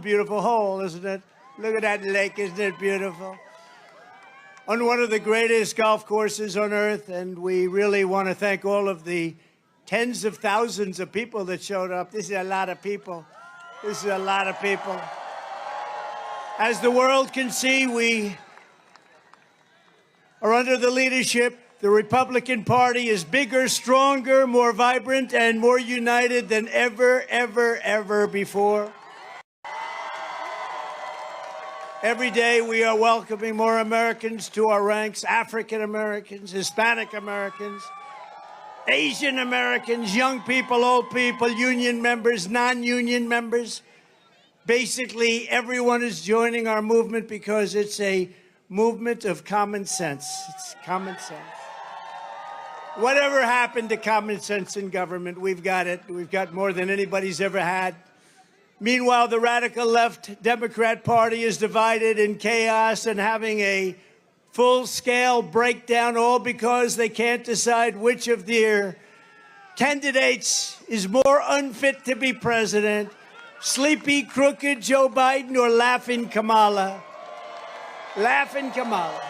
Beautiful hole, isn't it? Look at that lake, isn't it beautiful? On one of the greatest golf courses on earth, and we really want to thank all of the tens of thousands of people that showed up. This is a lot of people. This is a lot of people. As the world can see, we are under the leadership. The Republican Party is bigger, stronger, more vibrant, and more united than ever before. Every day we are welcoming more Americans to our ranks, African Americans, Hispanic Americans, Asian Americans, young people, old people, union members, non-union members. Basically, everyone is joining our movement because it's a movement of common sense. It's common sense. Whatever happened to common sense in government? We've got it. We've got more than anybody's ever had. Meanwhile, the radical left Democrat Party is divided in chaos and having a full-scale breakdown, all because they can't decide which of their candidates is more unfit to be president, sleepy, crooked Joe Biden or laughing Kamala. Laughing Kamala.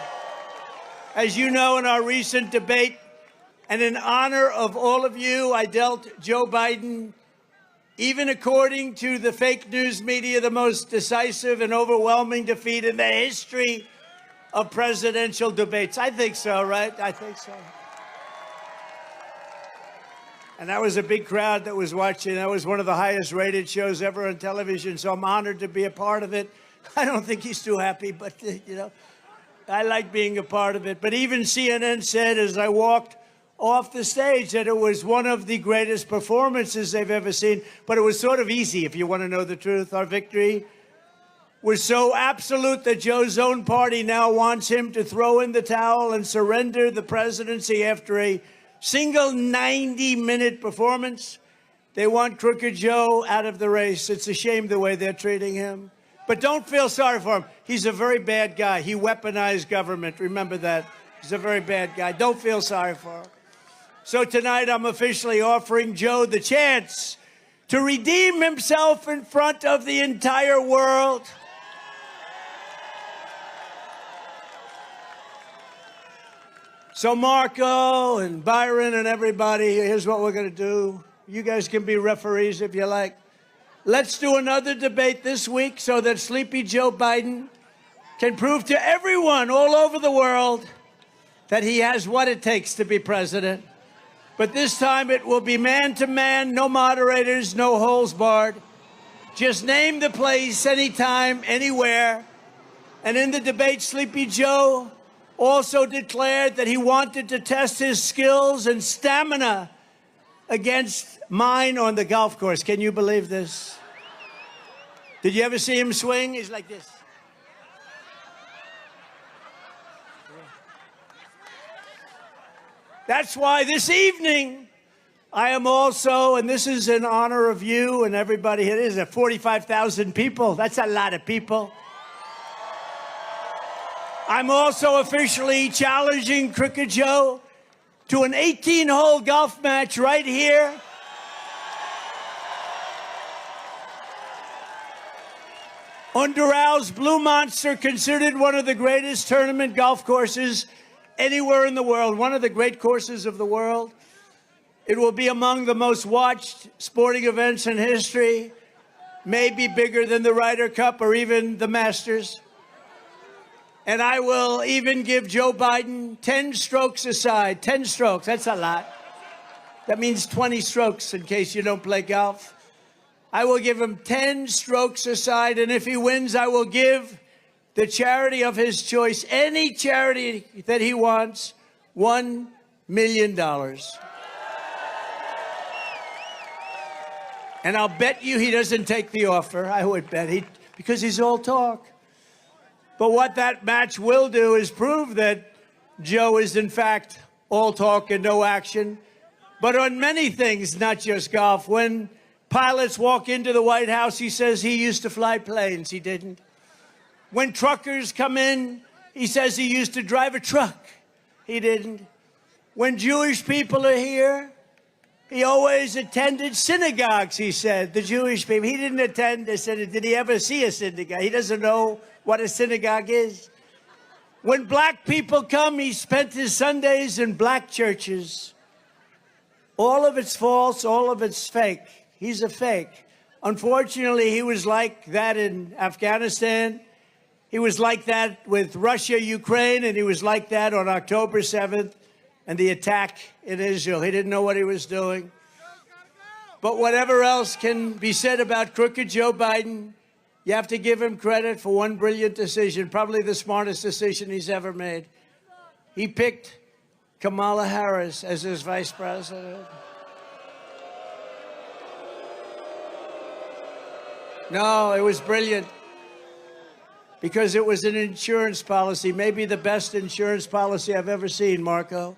As you know, in our recent debate, and in honor of all of you, I dealt Joe Biden, even according to the fake news media, the most decisive and overwhelming defeat in the history of presidential debates. I think so, right? I think so. And that was a big crowd that was watching. That was one of the highest rated shows ever on television, so I'm honored to be a part of it. I don't think he's too happy, but, you know, I like being a part of it. But even CNN said, as I walked off the stage, that it was one of the greatest performances they've ever seen. But it was sort of easy, if you want to know the truth. Our victory was so absolute that Joe's own party now wants him to throw in the towel and surrender the presidency after a single 90-minute performance. They want Crooked Joe out of the race. It's a shame the way they're treating him. But don't feel sorry for him. He's a very bad guy. He weaponized government. Remember that. He's a very bad guy. Don't feel sorry for him. So tonight, I'm officially offering Joe the chance to redeem himself in front of the entire world. So Marco and Byron and everybody, here's what we're going to do. You guys can be referees if you like. Let's do another debate this week so that Sleepy Joe Biden can prove to everyone all over the world that he has what it takes to be president. But this time it will be man-to-man, no moderators, no holes barred. Just name the place, anytime, anywhere. And in the debate, Sleepy Joe also declared that he wanted to test his skills and stamina against mine on the golf course. Can you believe this? Did you ever see him swing? He's like this. That's why this evening, I am also, and this is in honor of you and everybody, it is 45,000 people. That's a lot of people. I'm also officially challenging Crooked Joe to an 18-hole golf match right here. On Doral's Blue Monster, considered one of the greatest tournament golf courses anywhere in the world, one of the great courses of the world. It will be among the most watched sporting events in history, maybe bigger than the Ryder Cup or even the Masters. And I will even give Joe Biden 10 strokes aside. 10 strokes, that's a lot. That means 20 strokes in case you don't play golf. I will give him 10 strokes aside, and if he wins, I will give the charity of his choice, any charity that he wants, $1 million. And I'll bet you he doesn't take the offer. I would bet because he's all talk. But what that match will do is prove that Joe is, in fact, all talk and no action. But on many things, not just golf. When pilots walk into the White House, he says he used to fly planes. He didn't. When truckers come in, he says he used to drive a truck. He didn't. When Jewish people are here, He always attended synagogues, he said, the Jewish people. He didn't attend. They said, did he ever see a synagogue? He doesn't know what a synagogue is. When black people come, he spent his Sundays in black churches. All of it's false, all of it's fake. He's a fake. Unfortunately, he was like that in Afghanistan. He was like that with Russia, Ukraine, and he was like that on October 7th and the attack in Israel. He didn't know what he was doing. But whatever else can be said about crooked Joe Biden, you have to give him credit for one brilliant decision, probably the smartest decision he's ever made. He picked Kamala Harris as his vice president. No, it was brilliant because it was an insurance policy, maybe the best insurance policy I've ever seen, Marco.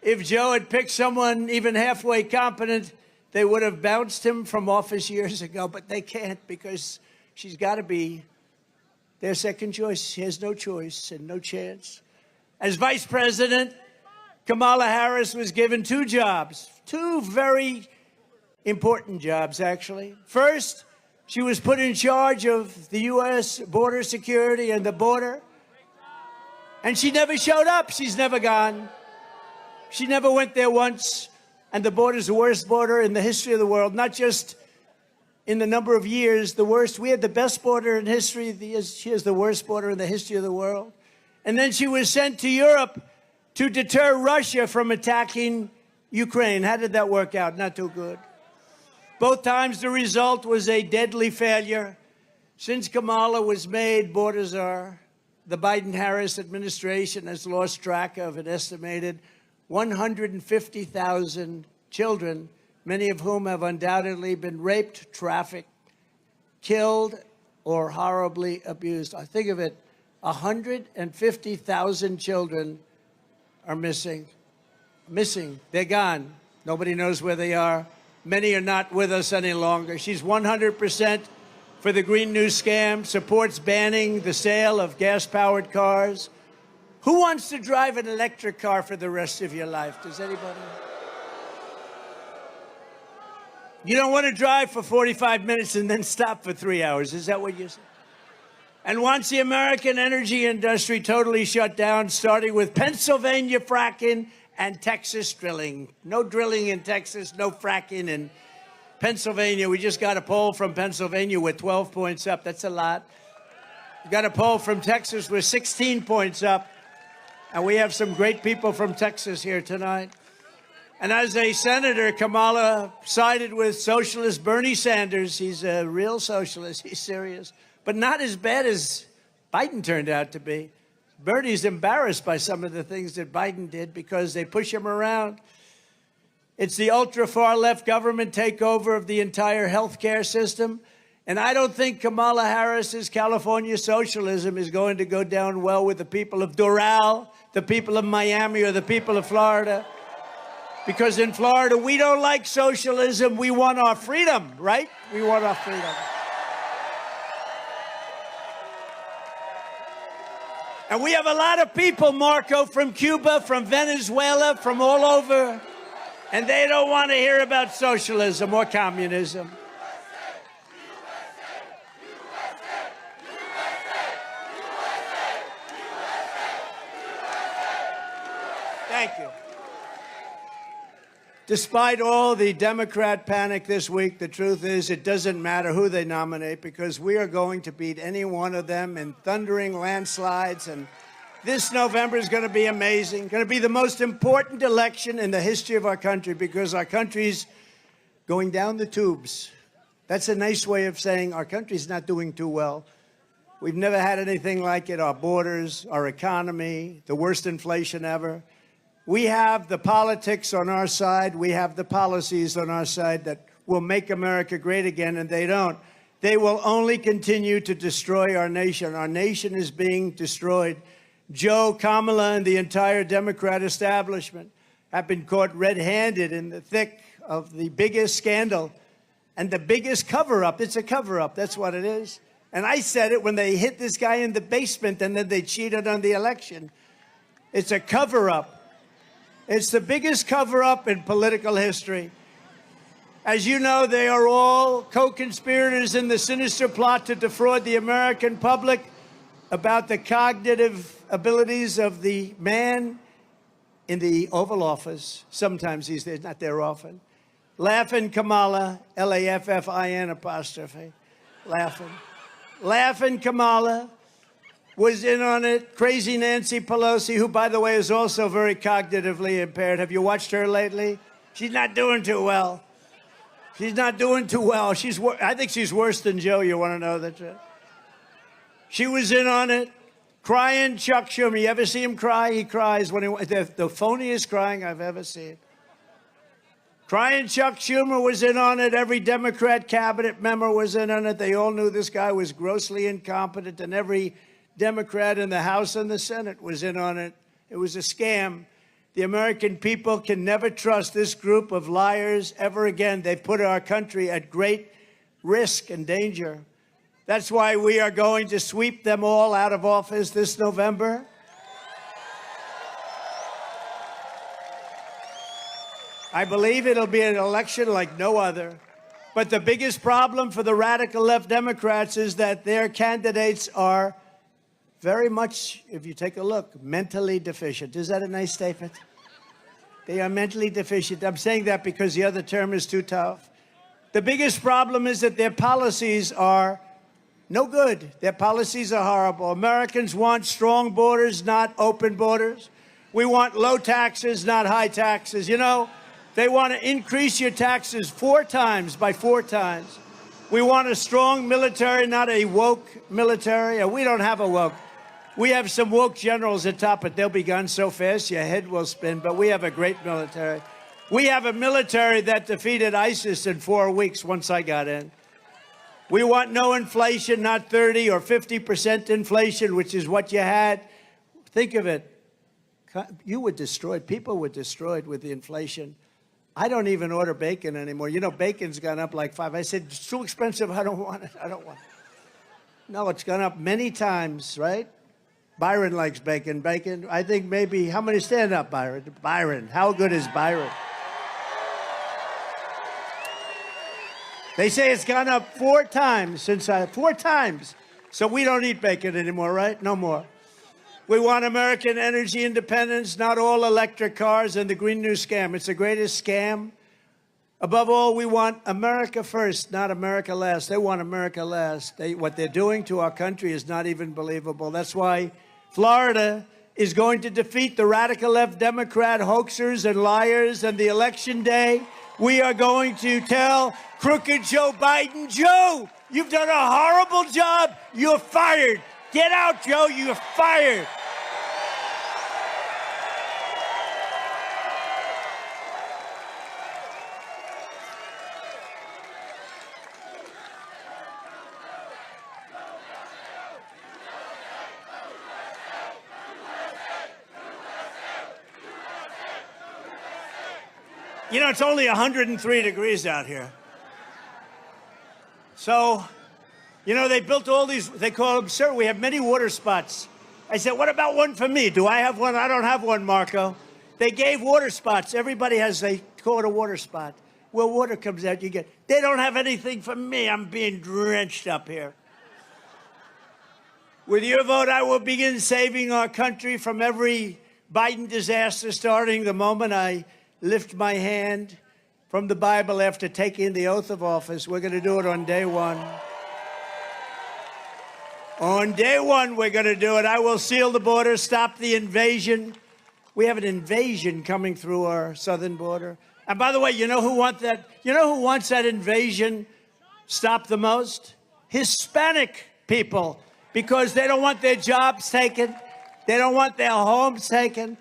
If Joe had picked someone even halfway competent, they would have bounced him from office years ago, but they can't because she's got to be their second choice. She has no choice and no chance. As vice president, Kamala Harris was given two jobs, two very important jobs, actually. First, she was put in charge of the U.S. border security and the border, and she never showed up. She's never gone. She never went there once, and the border's the worst border in the history of the world, not just in the number of years, the worst. We had the best border in history. She has the worst border in the history of the world. And then she was sent to Europe to deter Russia from attacking Ukraine. How did that work out? Not too good. Both times the result was a deadly failure. Since Kamala was made border czar, the Biden-Harris administration has lost track of an estimated 150,000 children, many of whom have undoubtedly been raped, trafficked, killed, or horribly abused. I think of it, 150,000 children are missing. They're gone. Nobody knows where they are. Many are not with us any longer. She's 100% for the Green New scam, supports banning the sale of gas-powered cars. Who wants to drive an electric car for the rest of your life? Does anybody? You don't want to drive for 45 minutes and then stop for 3 hours. Is that what you're saying? And wants the American energy industry totally shut down, starting with Pennsylvania fracking and Texas drilling. No drilling in Texas, no fracking in Pennsylvania. We just got a poll from Pennsylvania with 12 points up. That's a lot. We got a poll from Texas with 16 points up. And we have some great people from Texas here tonight. And as a senator, Kamala sided with socialist Bernie Sanders. He's a real socialist. He's serious. But not as bad as Biden turned out to be. Bernie's embarrassed by some of the things that Biden did because they push him around. It's the ultra-far-left government takeover of the entire healthcare system. And I don't think Kamala Harris's California socialism is going to go down well with the people of Doral, the people of Miami, or the people of Florida. Because in Florida, we don't like socialism. We want our freedom, right? We want our freedom. And we have a lot of people, Marco, from Cuba, from Venezuela, from all over. And they don't want to hear about socialism or communism. Thank you. Despite all the Democrat panic this week, the truth is it doesn't matter who they nominate because we are going to beat any one of them in thundering landslides. And this November is going to be amazing, going to be the most important election in the history of our country because our country's going down the tubes. That's a nice way of saying our country's not doing too well. We've never had anything like it. Our borders, our economy, the worst inflation ever. We have the politics on our side. We have the policies on our side that will make America great again, and they don't. They will only continue to destroy our nation. Our nation is being destroyed. Joe, Kamala, and the entire Democrat establishment have been caught red-handed in the thick of the biggest scandal and the biggest cover-up. It's a cover-up. That's what it is. And I said it when they hit this guy in the basement and then they cheated on the election. It's a cover-up. It's the biggest cover-up in political history. As you know, they are all co-conspirators in the sinister plot to defraud the American public about the cognitive abilities of the man in the Oval Office. Sometimes he's there, not there often. Laughin' Kamala, Laffin apostrophe, Laughin'. Laughin' Kamala was in on it. Crazy Nancy Pelosi, who, by the way, is also very cognitively impaired. Have you watched her lately? She's not doing too well. She's not doing too well. I think she's worse than Joe. You want to know that? She was in on it. Crying Chuck Schumer. You ever see him cry? He cries when the phoniest crying I've ever seen. Crying Chuck Schumer was in on it. Every Democrat cabinet member was in on it. They all knew this guy was grossly incompetent, and every Democrat in the House and the Senate was in on it. It was a scam. The American people can never trust this group of liars ever again. They've put our country at great risk and danger. That's why we are going to sweep them all out of office this November. I believe it'll be an election like no other. But the biggest problem for the radical left Democrats is that their candidates are very much, if you take a look, mentally deficient. Is that a nice statement? They are mentally deficient. I'm saying that because the other term is too tough. The biggest problem is that their policies are no good. Their policies are horrible. Americans want strong borders, not open borders. We want low taxes, not high taxes. You know, they want to increase your taxes 4 times, by 4 times. We want a strong military, not a woke military. We don't have a woke. We have some woke generals at top, but they'll be gone so fast your head will spin. But we have a great military. We have a military that defeated ISIS in 4 weeks once I got in. We want no inflation, not 30 or 50% inflation, which is what you had. Think of it. You were destroyed. People were destroyed with the inflation. I don't even order bacon anymore. You know, bacon's gone up like 5. I said, it's too expensive. I don't want it. I don't want it. No, it's gone up many times, right? Byron likes bacon. Bacon, I think maybe, how many stand up, Byron? Byron, how good is Byron? They say it's gone up 4 times since 4 times. So we don't eat bacon anymore, right? No more. We want American energy independence, not all electric cars and the Green New Scam. It's the greatest scam. Above all, we want America first, not America last. They want America last. What they're doing to our country is not even believable. That's why Florida is going to defeat the radical left Democrat hoaxers and liars. And the election day, we are going to tell crooked Joe Biden, Joe, you've done a horrible job. You're fired. Get out, Joe. You're fired. You know, it's only 103 degrees out here. So, you know, they built all these, they call them, sir, we have many water spots. I said, what about one for me? Do I have one? I don't have one, Marco. They gave water spots. Everybody has, they call it a water spot. Where water comes out, you get, they don't have anything for me. I'm being drenched up here. With your vote, I will begin saving our country from every Biden disaster, starting the moment I lift my hand from the Bible after taking the oath of office. We're going to do it on day 1. On day 1, we're going to do it. I will seal the border, stop the invasion. We have an invasion coming through our southern border. And by the way, you know who wants that? You know who wants that invasion stopped the most? Hispanic people, because they don't want their jobs taken. They don't want their homes taken.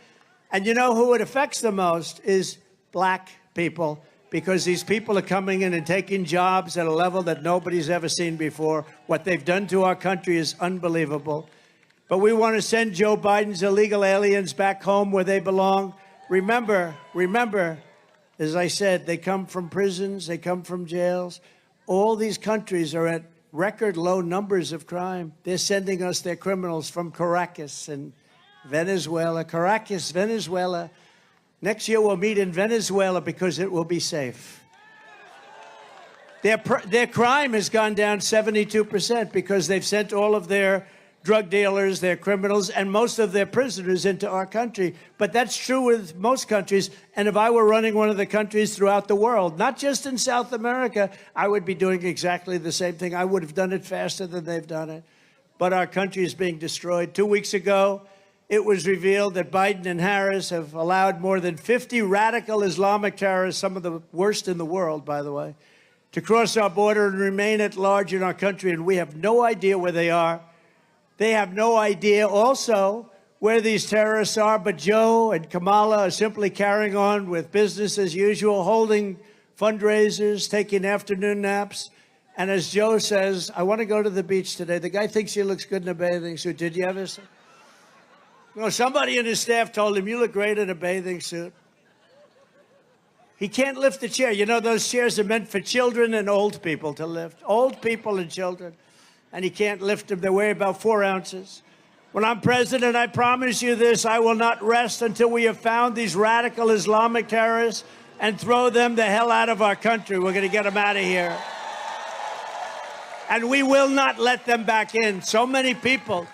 And you know who it affects the most is black people, because these people are coming in and taking jobs at a level that nobody's ever seen before. What they've done to our country is unbelievable. But we want to send Joe Biden's illegal aliens back home where they belong. Remember, as I said, they come from prisons, they come from jails. All these countries are at record low numbers of crime. They're sending us their criminals from Caracas and Venezuela. Caracas, Venezuela. Next year we'll meet in Venezuela because it will be safe. Their crime has gone down 72% because they've sent all of their drug dealers, their criminals, and most of their prisoners into our country. But that's true with most countries. And if I were running one of the countries throughout the world, not just in South America, I would be doing exactly the same thing. I would have done it faster than they've done it. But our country is being destroyed. 2 weeks ago, it was revealed that Biden and Harris have allowed more than 50 radical Islamic terrorists, some of the worst in the world, by the way, to cross our border and remain at large in our country. And we have no idea where they are. They have no idea also where these terrorists are, but Joe and Kamala are simply carrying on with business as usual, holding fundraisers, taking afternoon naps. And as Joe says, I want to go to the beach today. The guy thinks he looks good in a bathing suit. Did you ever see? Well, somebody in his staff told him, you look great in a bathing suit. He can't lift the chair. You know, those chairs are meant for children and old people to lift. Old people and children. And he can't lift them. They weigh about 4 ounces. When I'm president, I promise you this, I will not rest until we have found these radical Islamic terrorists and throw them the hell out of our country. We're going to get them out of here. And we will not let them back in. So many people,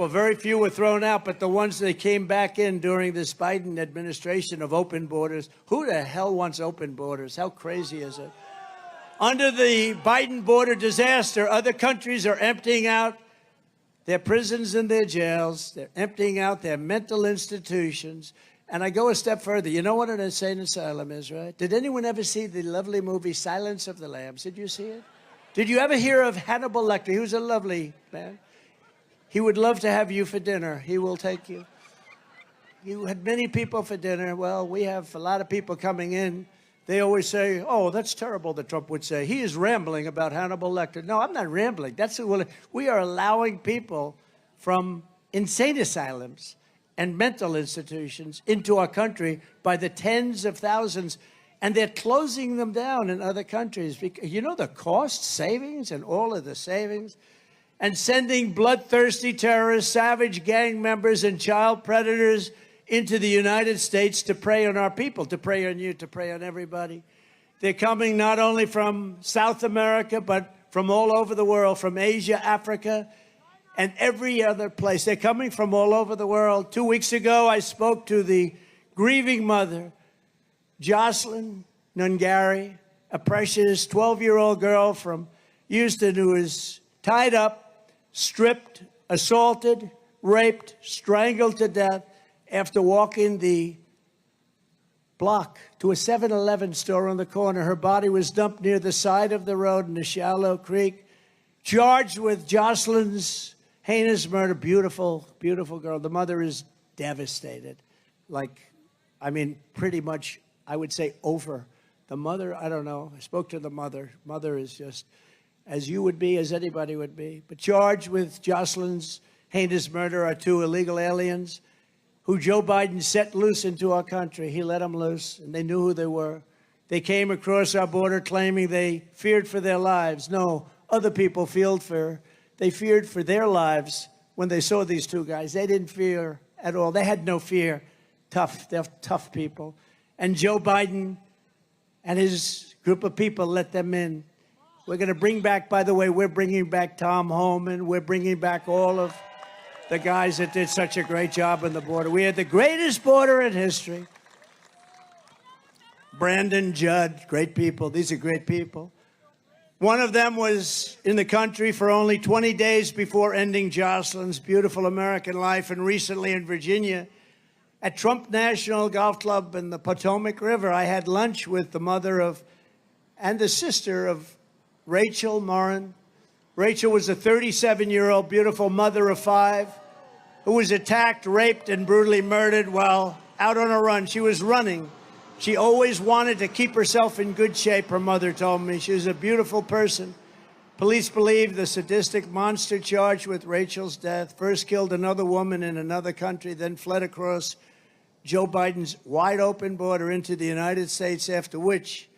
very few were thrown out, but the ones that came back in during this Biden administration of open borders, who the hell wants open borders? How crazy is it? Under the Biden border disaster, other countries are emptying out their prisons and their jails. They're emptying out their mental institutions. And I go a step further. You know what an insane asylum is, right? Did anyone ever see the lovely movie Silence of the Lambs? Did you see it? Did you ever hear of Hannibal Lecter? He was a lovely man. He would love to have you for dinner. He will take you. You had many people for dinner. Well, we have a lot of people coming in. They always say, oh, that's terrible, that Trump would say. He is rambling about Hannibal Lecter. No, I'm not rambling. We are allowing people from insane asylums and mental institutions into our country by the tens of thousands, and they're closing them down in other countries. You know the cost savings and all of the savings? And sending bloodthirsty terrorists, savage gang members, and child predators into the United States to prey on our people, to prey on you, to prey on everybody. They're coming not only from South America, but from all over the world, from Asia, Africa, and every other place. They're coming from all over the world. 2 weeks ago, I spoke to the grieving mother, Jocelyn Nungari, a precious 12-year-old girl from Houston who is tied up, stripped, assaulted, raped, strangled to death after walking the block to a 7-Eleven store on the corner. Her body was dumped near the side of the road in a shallow creek, charged with Jocelyn's heinous murder. Beautiful, beautiful girl. The mother is devastated. Pretty much, I would say, over. The mother, I don't know. I spoke to the mother. Mother is just as you would be, as anybody would be. But charged with Jocelyn's heinous murder are 2 illegal aliens who Joe Biden set loose into our country. He let them loose, and they knew who they were. They came across our border claiming they feared for their lives. No, other people they feared for their lives when they saw these 2 guys. They didn't fear at all. They had no fear. They're tough people. And Joe Biden and his group of people let them in. We're going to bring back, by the way, we're bringing back Tom Homan. We're bringing back all of the guys that did such a great job on the border. We had the greatest border in history. Brandon, Judd, great people. These are great people. One of them was in the country for only 20 days before ending Jocelyn's beautiful American life, and recently in Virginia at Trump National Golf Club in the Potomac River, I had lunch with the mother of and the sister of Rachel Morin. Rachel was a 37-year-old beautiful mother of 5 who was attacked, raped, and brutally murdered while out on a run. She was running. She always wanted to keep herself in good shape, her mother told me. She was a beautiful person. Police believe the sadistic monster charged with Rachel's death first killed another woman in another country, then fled across Joe Biden's wide-open border into the United States, after which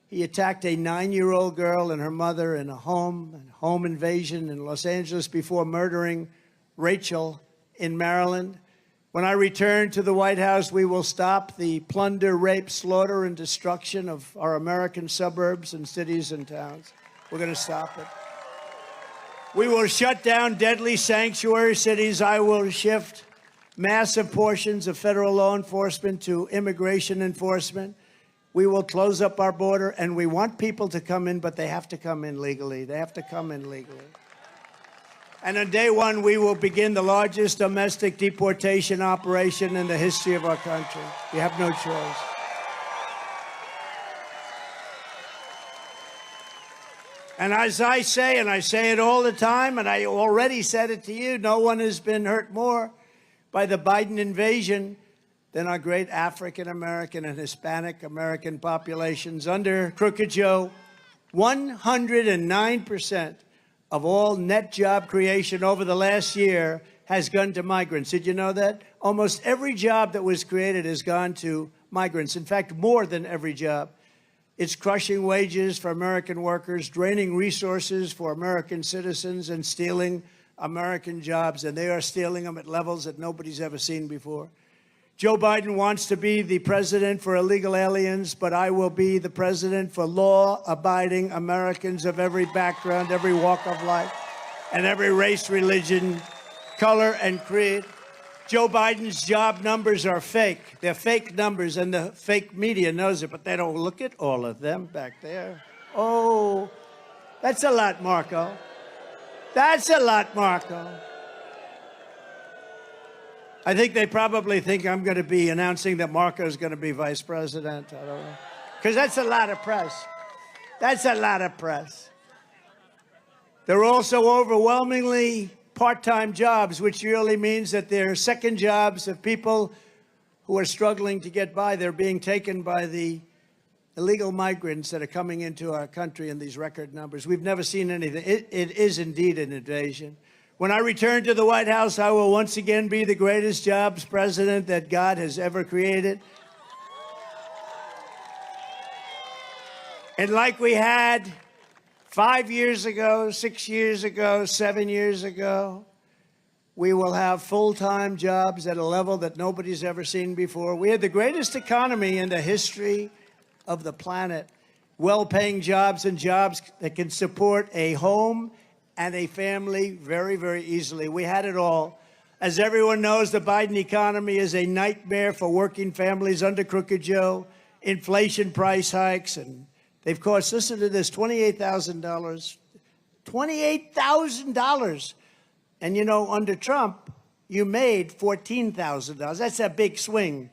he attacked a 9-year-old girl and her mother in a home invasion in Los Angeles before murdering Rachel in Maryland. When I return to the White House, we will stop the plunder, rape, slaughter, and destruction of our American suburbs and cities and towns. We're going to stop it. We will shut down deadly sanctuary cities. I will shift massive portions of federal law enforcement to immigration enforcement. We will close up our border, and we want people to come in, but they have to come in legally. They have to come in legally. And on day one, we will begin the largest domestic deportation operation in the history of our country. We have no choice. And as I say, and I say it all the time, and I already said it to you, no one has been hurt more by the Biden invasion than our great African-American and Hispanic American populations. Under Crooked Joe, 109% of all net job creation over the last year has gone to migrants. Did you know that? Almost every job that was created has gone to migrants. In fact, more than every job. It's crushing wages for American workers, draining resources for American citizens, and stealing American jobs. And they are stealing them at levels that nobody's ever seen before. Joe Biden wants to be the president for illegal aliens, but I will be the president for law-abiding Americans of every background, every walk of life, and every race, religion, color, and creed. Joe Biden's job numbers are fake. They're fake numbers, and the fake media knows it, but they don't look at all of them back there. Oh, that's a lot, Marco. That's a lot, Marco. I think they probably think I'm going to be announcing that Marco is going to be vice president. I don't know. Because that's a lot of press. That's a lot of press. They're also overwhelmingly part-time jobs, which really means that they're second jobs of people who are struggling to get by. They're being taken by the illegal migrants that are coming into our country in these record numbers. We've never seen anything. It is indeed an invasion. When I return to the White House, I will once again be the greatest jobs president that God has ever created. And like we had 5 years ago, 6 years ago, 7 years ago, we will have full-time jobs at a level that nobody's ever seen before. We had the greatest economy in the history of the planet. Well-paying jobs and jobs that can support a home and a family very, very easily. We had it all. As everyone knows, the Biden economy is a nightmare for working families under Crooked Joe. Inflation, price hikes, and they've cost, listen to this, $28,000. $28,000. And you know, under Trump, you made $14,000. That's a big swing.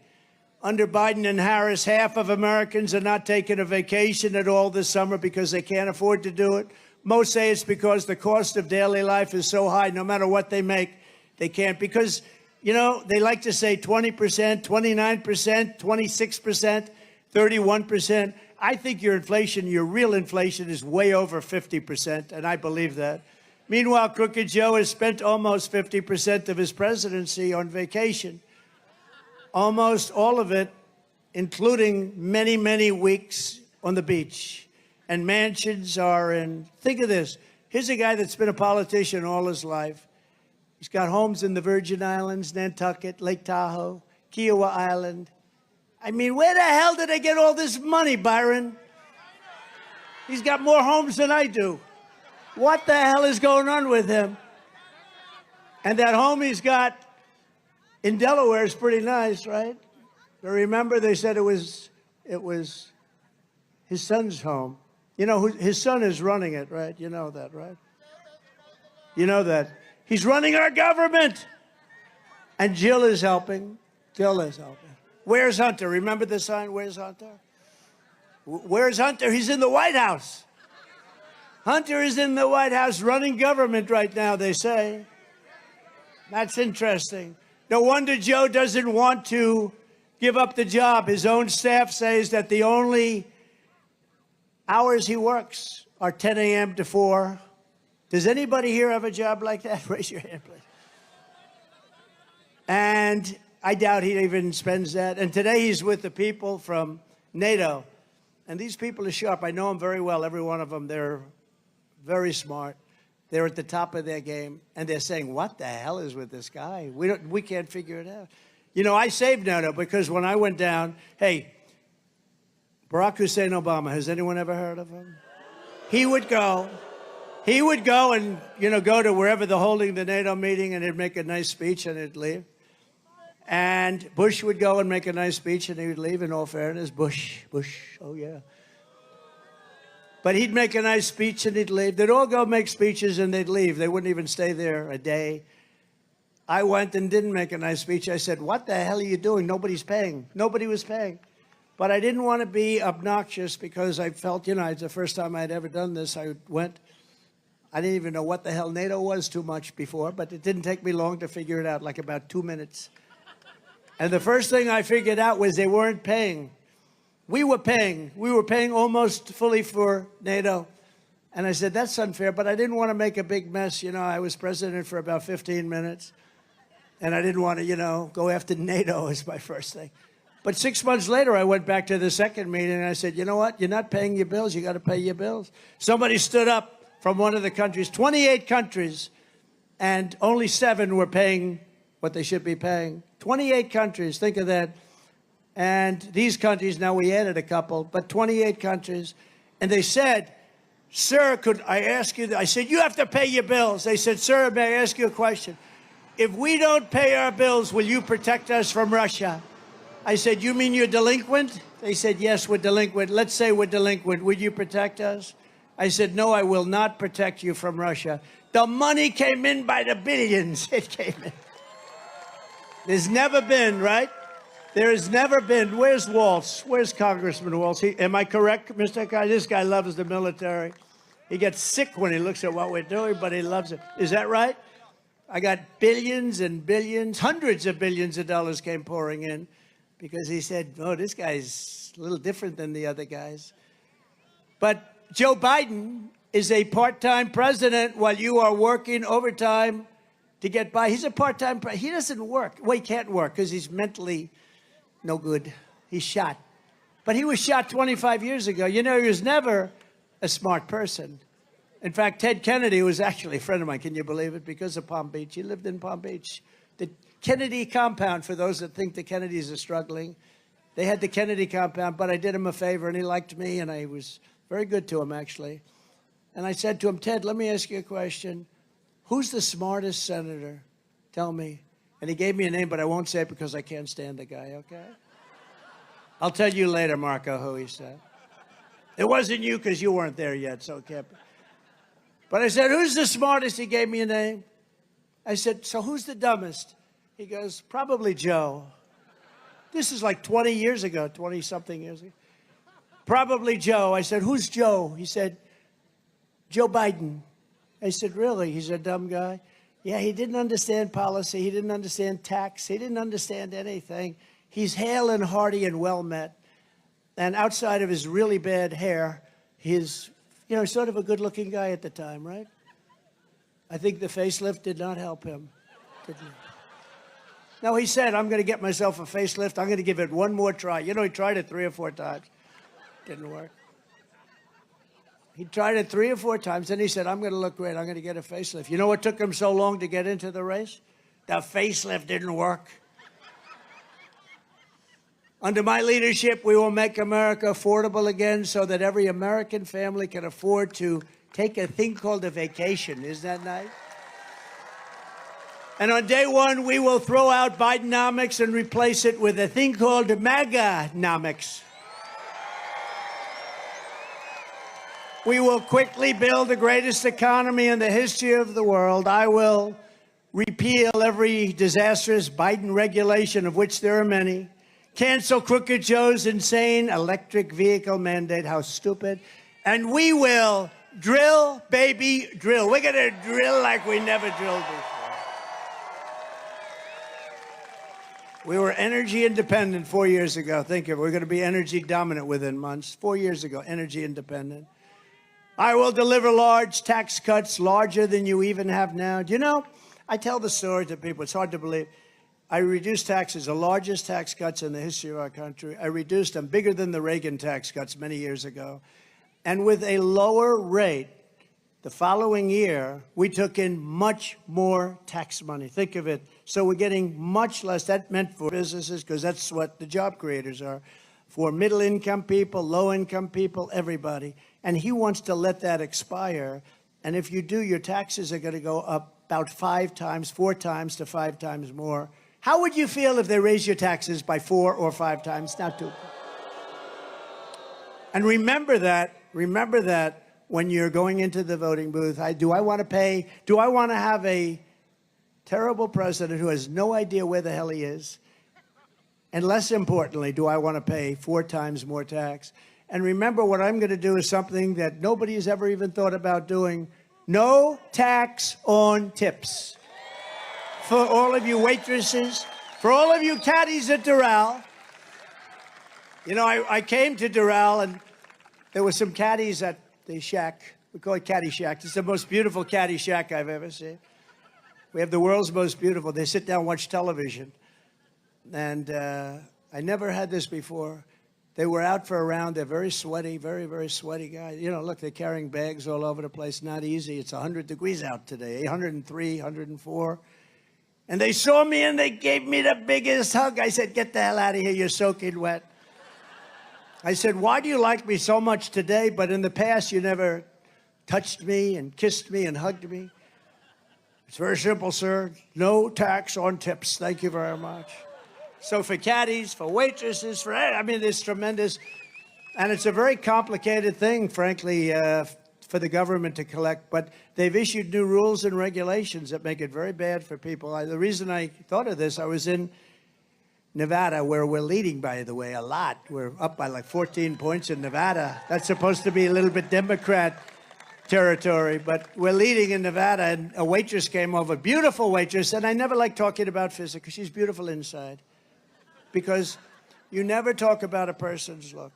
Under Biden and Harris, half of Americans are not taking a vacation at all this summer because they can't afford to do it. Most say it's because the cost of daily life is so high, no matter what they make, they can't. Because, you know, they like to say 20%, 29%, 26%, 31%. I think your inflation, your real inflation, is way over 50%, and I believe that. Meanwhile, Crooked Joe has spent almost 50% of his presidency on vacation. Almost all of it, including many, many weeks on the beach. And mansions are in, think of this. Here's a guy that's been a politician all his life. He's got homes in the Virgin Islands, Nantucket, Lake Tahoe, Kiowa Island. I mean, where the hell did they get all this money, Byron? He's got more homes than I do. What the hell is going on with him? And that home he's got in Delaware is pretty nice, right? But remember, they said it was his son's home. You know, his son is running it, right? You know that, right? You know that. He's running our government. And Jill is helping. Jill is helping. Where's Hunter? Remember the sign? Where's Hunter? Where's Hunter? He's in the White House. Hunter is in the White House running government right now, they say. That's interesting. No wonder Joe doesn't want to give up the job. His own staff says that the only hours he works are 10 a.m. to 4. Does anybody here have a job like that? Raise your hand, please. And I doubt he even spends that. And today he's with the people from NATO. And these people are sharp. I know them very well, every one of them. They're very smart. They're at the top of their game. And they're saying, what the hell is with this guy? We can't figure it out. You know, I saved NATO because when I went down, hey, Barack Hussein Obama, has anyone ever heard of him? He would go and, you know, go to wherever they're holding the NATO meeting, and he'd make a nice speech and he'd leave. And Bush would go and make a nice speech and he would leave, in all fairness. Bush, oh yeah. But he'd make a nice speech and he'd leave. They'd all go make speeches and they'd leave. They wouldn't even stay there a day. I went and didn't make a nice speech. I said, what the hell are you doing? Nobody's paying. Nobody was paying. But I didn't want to be obnoxious because I felt, you know, it's the first time I'd ever done this. I went. I didn't even know what the hell NATO was too much before, but it didn't take me long to figure it out, like about 2 minutes. And the first thing I figured out was they weren't paying. We were paying. We were paying almost fully for NATO. And I said, that's unfair, but I didn't want to make a big mess. You know, I was president for about 15 minutes, and I didn't want to, you know, go after NATO as my first thing. But 6 months later, I went back to the second meeting, and I said, you know what? You're not paying your bills. You got to pay your bills. Somebody stood up from one of the countries, 28 countries, and only 7 were paying what they should be paying. 28 countries, think of that. And these countries, now we added a couple, but 28 countries. And they said, sir, could I ask you, I said, you have to pay your bills. They said, sir, may I ask you a question? If we don't pay our bills, will you protect us from Russia? I said, you mean you're delinquent? They said, yes, we're delinquent. Let's say we're delinquent. Would you protect us? I said, no, I will not protect you from Russia. The money came in by the billions. It came in. There's never been, right? There has never been. Where's Waltz? Where's Congressman Waltz? Am I correct, Mr. Guy? This guy loves the military. He gets sick when he looks at what we're doing, but he loves it. Is that right? I got billions and billions, hundreds of billions of dollars came pouring in because he said, oh, this guy's a little different than the other guys. But Joe Biden is a part-time president while you are working overtime to get by. He's a part-time president. He doesn't work. Well, he can't work because he's mentally no good. He's shot. But he was shot 25 years ago. You know, he was never a smart person. In fact, Ted Kennedy was actually a friend of mine. Can you believe it? Because of Palm Beach. He lived in Palm Beach. The Kennedy compound, for those that think the Kennedys are struggling, they had the Kennedy compound, but I did him a favor, and he liked me, and I was very good to him, actually. And I said to him, Ted, let me ask you a question. Who's the smartest senator? Tell me. And he gave me a name, but I won't say it because I can't stand the guy, okay? I'll tell you later, Marco, who he said. It wasn't you because you weren't there yet, so it can't be. But I said, who's the smartest? He gave me a name. I said, so who's the dumbest? He goes, probably Joe. This is like 20 years ago, 20-something years ago. Probably Joe. I said, who's Joe? He said, Joe Biden. I said, really? He's a dumb guy? Yeah, he didn't understand policy. He didn't understand tax. He didn't understand anything. He's hale and hearty and well-met. And outside of his really bad hair, he's, you know, sort of a good-looking guy at the time, right? I think the facelift did not help him. No, he said, I'm going to get myself a facelift. I'm going to give it one more try. You know, he tried it 3 or 4 times. Didn't work. He tried it 3 or 4 times, and he said, I'm going to look great. I'm going to get a facelift. You know what took him so long to get into the race? The facelift didn't work. Under my leadership, we will make America affordable again so that every American family can afford to take a thing called a vacation. Isn't that nice? And on day one, we will throw out Bidenomics and replace it with a thing called MAGA-nomics. We will quickly build the greatest economy in the history of the world. I will repeal every disastrous Biden regulation, of which there are many. Cancel Crooked Joe's insane electric vehicle mandate. How stupid. And we will drill, baby, drill. We're going to drill like we never drilled before. We were energy independent 4 years ago. Think of it. We're going to be energy dominant within months. 4 years ago, energy independent. I will deliver large tax cuts, larger than you even have now. Do you know, I tell the story to people. It's hard to believe. I reduced taxes, the largest tax cuts in the history of our country. I reduced them bigger than the Reagan tax cuts many years ago. And with a lower rate, The following year, we took in much more tax money. Think of it. So we're getting much less. That meant for businesses, because that's what the job creators are, for middle-income people, low-income people, everybody. And he wants to let that expire. And if you do, your taxes are going to go up about 5 times, 4 times to 5 times more. How would you feel if they raise your taxes by 4 or 5 times? Not 2. And remember that when you're going into the voting booth. Do I want to have a terrible president who has no idea where the hell he is? And less importantly, do I want to pay 4 times more tax? And remember, what I'm going to do is something that nobody has ever even thought about doing. No tax on tips. For all of you waitresses, for all of you caddies at Doral. You know, I came to Doral, and there were some caddies at the shack. We call it Caddy Shack. It's the most beautiful caddy shack I've ever seen. We have the world's most beautiful. They sit down and watch television. And I never had this before. They were out for a round. They're very sweaty, very, very sweaty guys. You know, look, they're carrying bags all over the place. Not easy. It's 100 degrees out today, 103, 104. And they saw me, and they gave me the biggest hug. I said, get the hell out of here. You're soaking wet. I said, why do you like me so much today, but in the past you never touched me and kissed me and hugged me? It's very simple, sir. No tax on tips. Thank you very much. So for caddies, for waitresses, I mean, it's tremendous. And it's a very complicated thing, frankly, for the government to collect. But they've issued new rules and regulations that make it very bad for people. The reason I thought of this, I was in Nevada, where we're leading, by the way, a lot. We're up by like 14 points in Nevada. That's supposed to be a little bit Democrat territory, but we're leading in Nevada, and a waitress came over, beautiful waitress, and I never like talking about physics, because she's beautiful inside. Because you never talk about a person's look,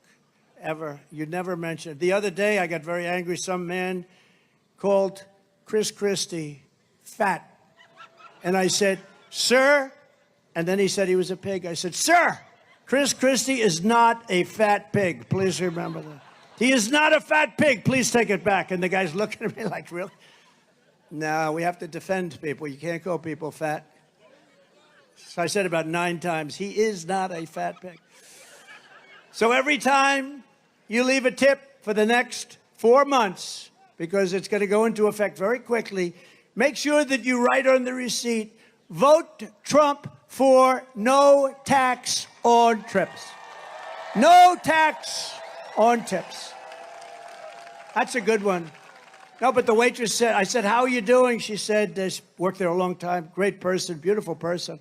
ever. You never mention it. The other day, I got very angry. Some man called Chris Christie fat. And I said, sir, and then he said he was a pig. I said, sir, Chris Christie is not a fat pig. Please remember that. He is not a fat pig. Please take it back. And the guy's looking at me like, really? No, we have to defend people. You can't call people fat. So I said about 9 times, he is not a fat pig. So every time you leave a tip for the next 4 months, because it's going to go into effect very quickly, make sure that you write on the receipt, vote Trump for no tax on trips. No tax on tips. That's a good one. No, but the waitress said, I said, how are you doing? She said, she's worked there a long time, great person, beautiful person.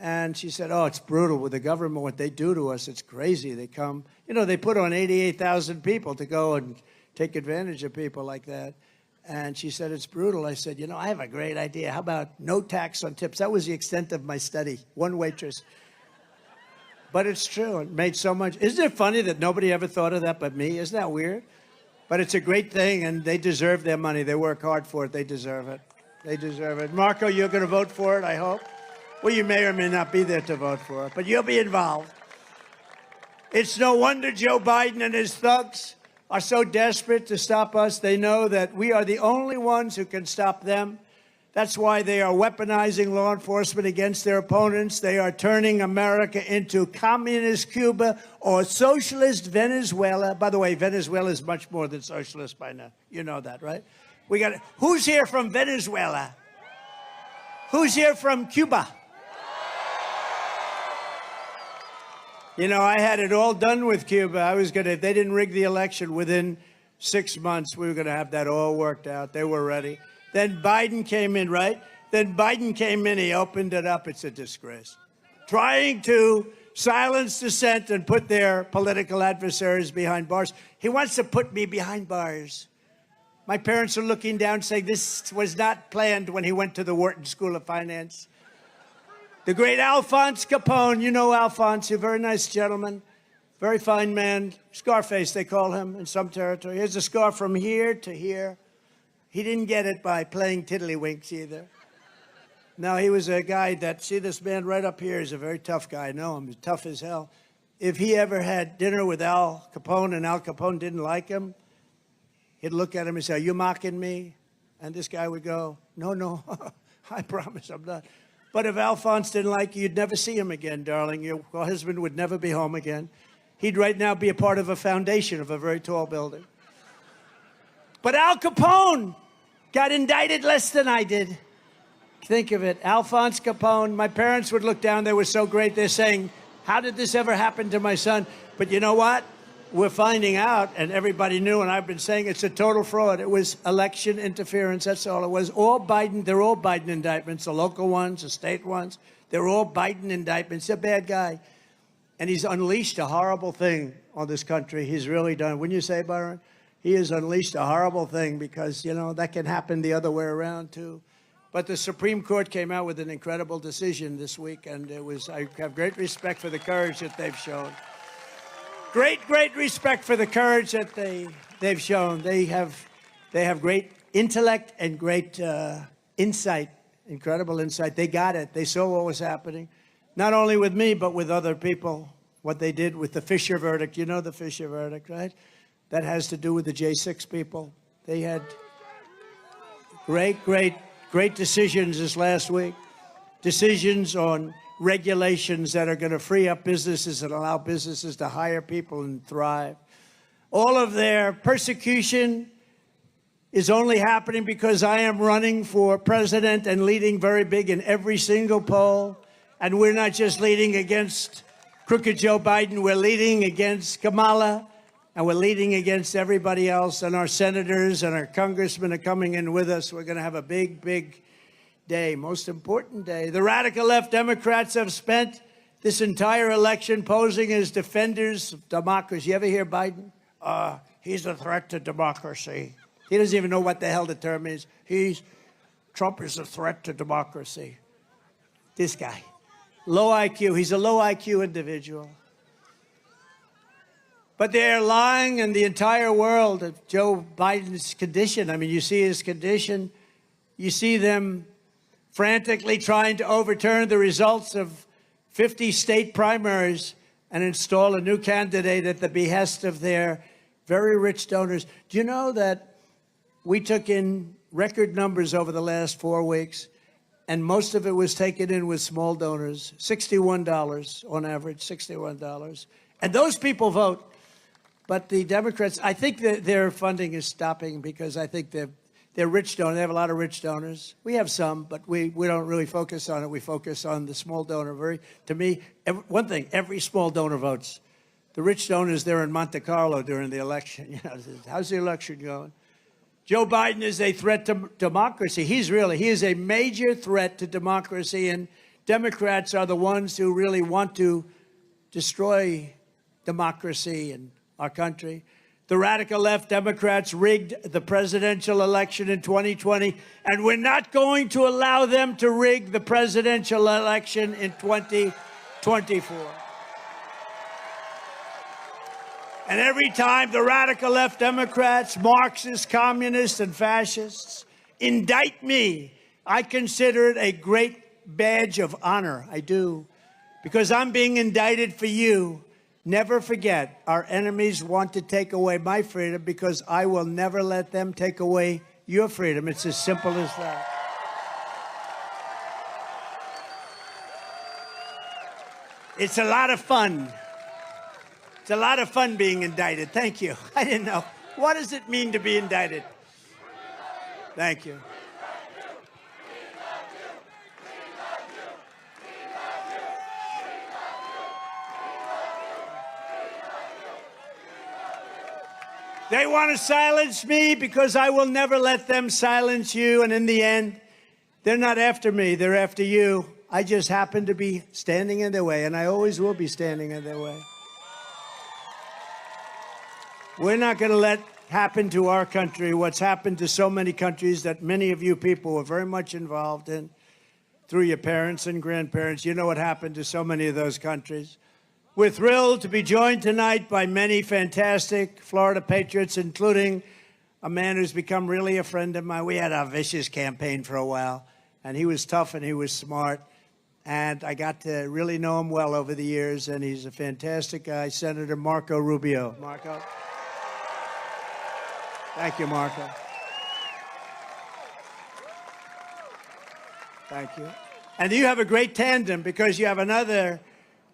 And she said, oh, it's brutal with the government, what they do to us. It's crazy. They come, you know, they put on 88,000 people to go and take advantage of people like that. And she said, it's brutal. I said, you know, I have a great idea. How about no tax on tips? That was the extent of my study. One waitress. But it's true. It made so much. Isn't it funny that nobody ever thought of that but me? Isn't that weird? But it's a great thing, and they deserve their money. They work hard for it. They deserve it. They deserve it. Marco, you're going to vote for it, I hope. Well, you may or may not be there to vote for it, but you'll be involved. It's no wonder Joe Biden and his thugs are so desperate to stop us. They know that we are the only ones who can stop them. That's why they are weaponizing law enforcement against their opponents. They are turning America into communist Cuba or socialist Venezuela. By the way, Venezuela is much more than socialist by now. You know that, right? Who's here from Venezuela? Who's here from Cuba? You know, I had it all done with Cuba. If they didn't rig the election within 6 months, we were going to have that all worked out. They were ready. Then Biden came in, right? Then Biden came in, he opened it up. It's a disgrace. Trying to silence dissent and put their political adversaries behind bars. He wants to put me behind bars. My parents are looking down saying this was not planned when he went to the Wharton School of Finance. The great Alphonse Capone, you know Alphonse, a very nice gentleman, very fine man. Scarface, they call him in some territory. Here's a scar from here to here. He didn't get it by playing tiddlywinks either. No, he was a guy that, see this man right up here is a very tough guy. I know him, he's tough as hell. If he ever had dinner with Al Capone and Al Capone didn't like him, he'd look at him and say, are you mocking me? And this guy would go, no, no, I promise I'm not. But if Alphonse didn't like you, you'd never see him again, darling. Your husband would never be home again. He'd right now be a part of a foundation of a very tall building. But Al Capone got indicted less than I did. Think of it, Alphonse Capone. My parents would look down, they were so great. They're saying, how did this ever happen to my son? But you know what? We're finding out, and everybody knew, and I've been saying it's a total fraud. It was election interference, that's all it was. All Biden, they're all Biden indictments, the local ones, the state ones. They're all Biden indictments. He's a bad guy. And he's unleashed a horrible thing on this country. He's really done. Wouldn't you say, Byron? He has unleashed a horrible thing because, you know, that can happen the other way around, too. But the Supreme Court came out with an incredible decision this week, and I have great respect for the courage that they've shown. Great respect for the courage that they've shown. They have great intellect and great insight, incredible insight. They got it. They saw what was happening, not only with me, but with other people, what they did with the Fisher verdict. You know the Fisher verdict, right? That has to do with the J6 people. They had great decisions this last week, decisions on regulations that are going to free up businesses and allow businesses to hire people and thrive. All of their persecution is only happening because I am running for president and leading very big in every single poll. And we're not just leading against crooked Joe Biden, we're leading against Kamala, and we're leading against everybody else. And our senators and our congressmen are coming in with us. We're going to have a big day, most important day. The radical left Democrats have spent this entire election posing as defenders of democracy. You ever hear Biden? He's a threat to democracy. He doesn't even know what the hell the term is. Trump is a threat to democracy. This guy, low IQ. He's a low IQ individual. But they're lying in the entire world of Joe Biden's condition. I mean, you see his condition. You see them frantically trying to overturn the results of 50 state primaries and install a new candidate at the behest of their very rich donors. Do you know that we took in record numbers over the last 4 weeks, and most of it was taken in with small donors, $61 on average, $61. And those people vote. But the Democrats, I think that their funding is stopping because I think they're rich donors. They have a lot of rich donors. We have some, but we don't really focus on it. We focus on the small donor. To me, one thing, every small donor votes. The rich donors, they're in Monte Carlo during the election. You know, how's the election going? Joe Biden is a threat to democracy. He is a major threat to democracy, and Democrats are the ones who really want to destroy democracy and our country. The radical left Democrats rigged the presidential election in 2020, and we're not going to allow them to rig the presidential election in 2024. And every time the radical left Democrats, Marxists, communists, and fascists indict me, I consider it a great badge of honor. I do. Because I'm being indicted for you. Never forget, our enemies want to take away my freedom because I will never let them take away your freedom. It's as simple as that. It's a lot of fun. It's a lot of fun being indicted. Thank you. I didn't know. What does it mean to be indicted? Thank you. They want to silence me because I will never let them silence you. And in the end, they're not after me. They're after you. I just happen to be standing in their way, and I always will be standing in their way. We're not going to let happen to our country what's happened to so many countries that many of you people were very much involved in through your parents and grandparents. You know what happened to so many of those countries. We're thrilled to be joined tonight by many fantastic Florida patriots, including a man who's become really a friend of mine. We had a vicious campaign for a while, and he was tough and he was smart. And I got to really know him well over the years, and he's a fantastic guy, Senator Marco Rubio. Marco? Thank you, Marco. Thank you. And you have a great tandem because you have another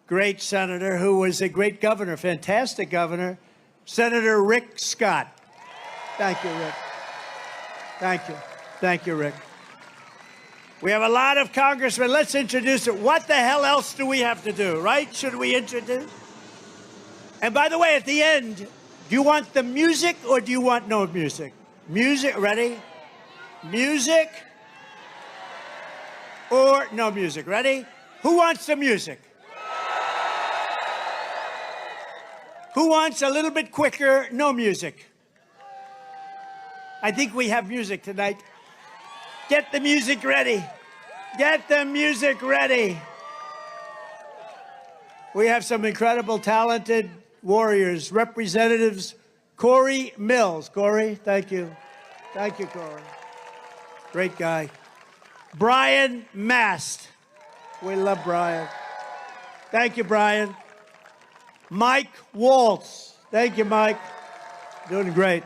great senator who was a great governor, fantastic governor, Senator Rick Scott. Thank you, Rick. Thank you. Thank you, Rick. We have a lot of congressmen. Let's introduce it. What the hell else do we have to do, right? Should we introduce? And by the way, at the end, do you want the music or do you want no music? Music, ready? Music or no music, ready? Who wants the music? Who wants a little bit quicker, no music? I think we have music tonight. Get the music ready. Get the music ready. We have some incredible, talented warriors, representatives. Corey Mills. Corey, thank you. Thank you, Corey. Great guy. Brian Mast. We love Brian. Thank you, Brian. Mike Waltz. Thank you, Mike. Doing great.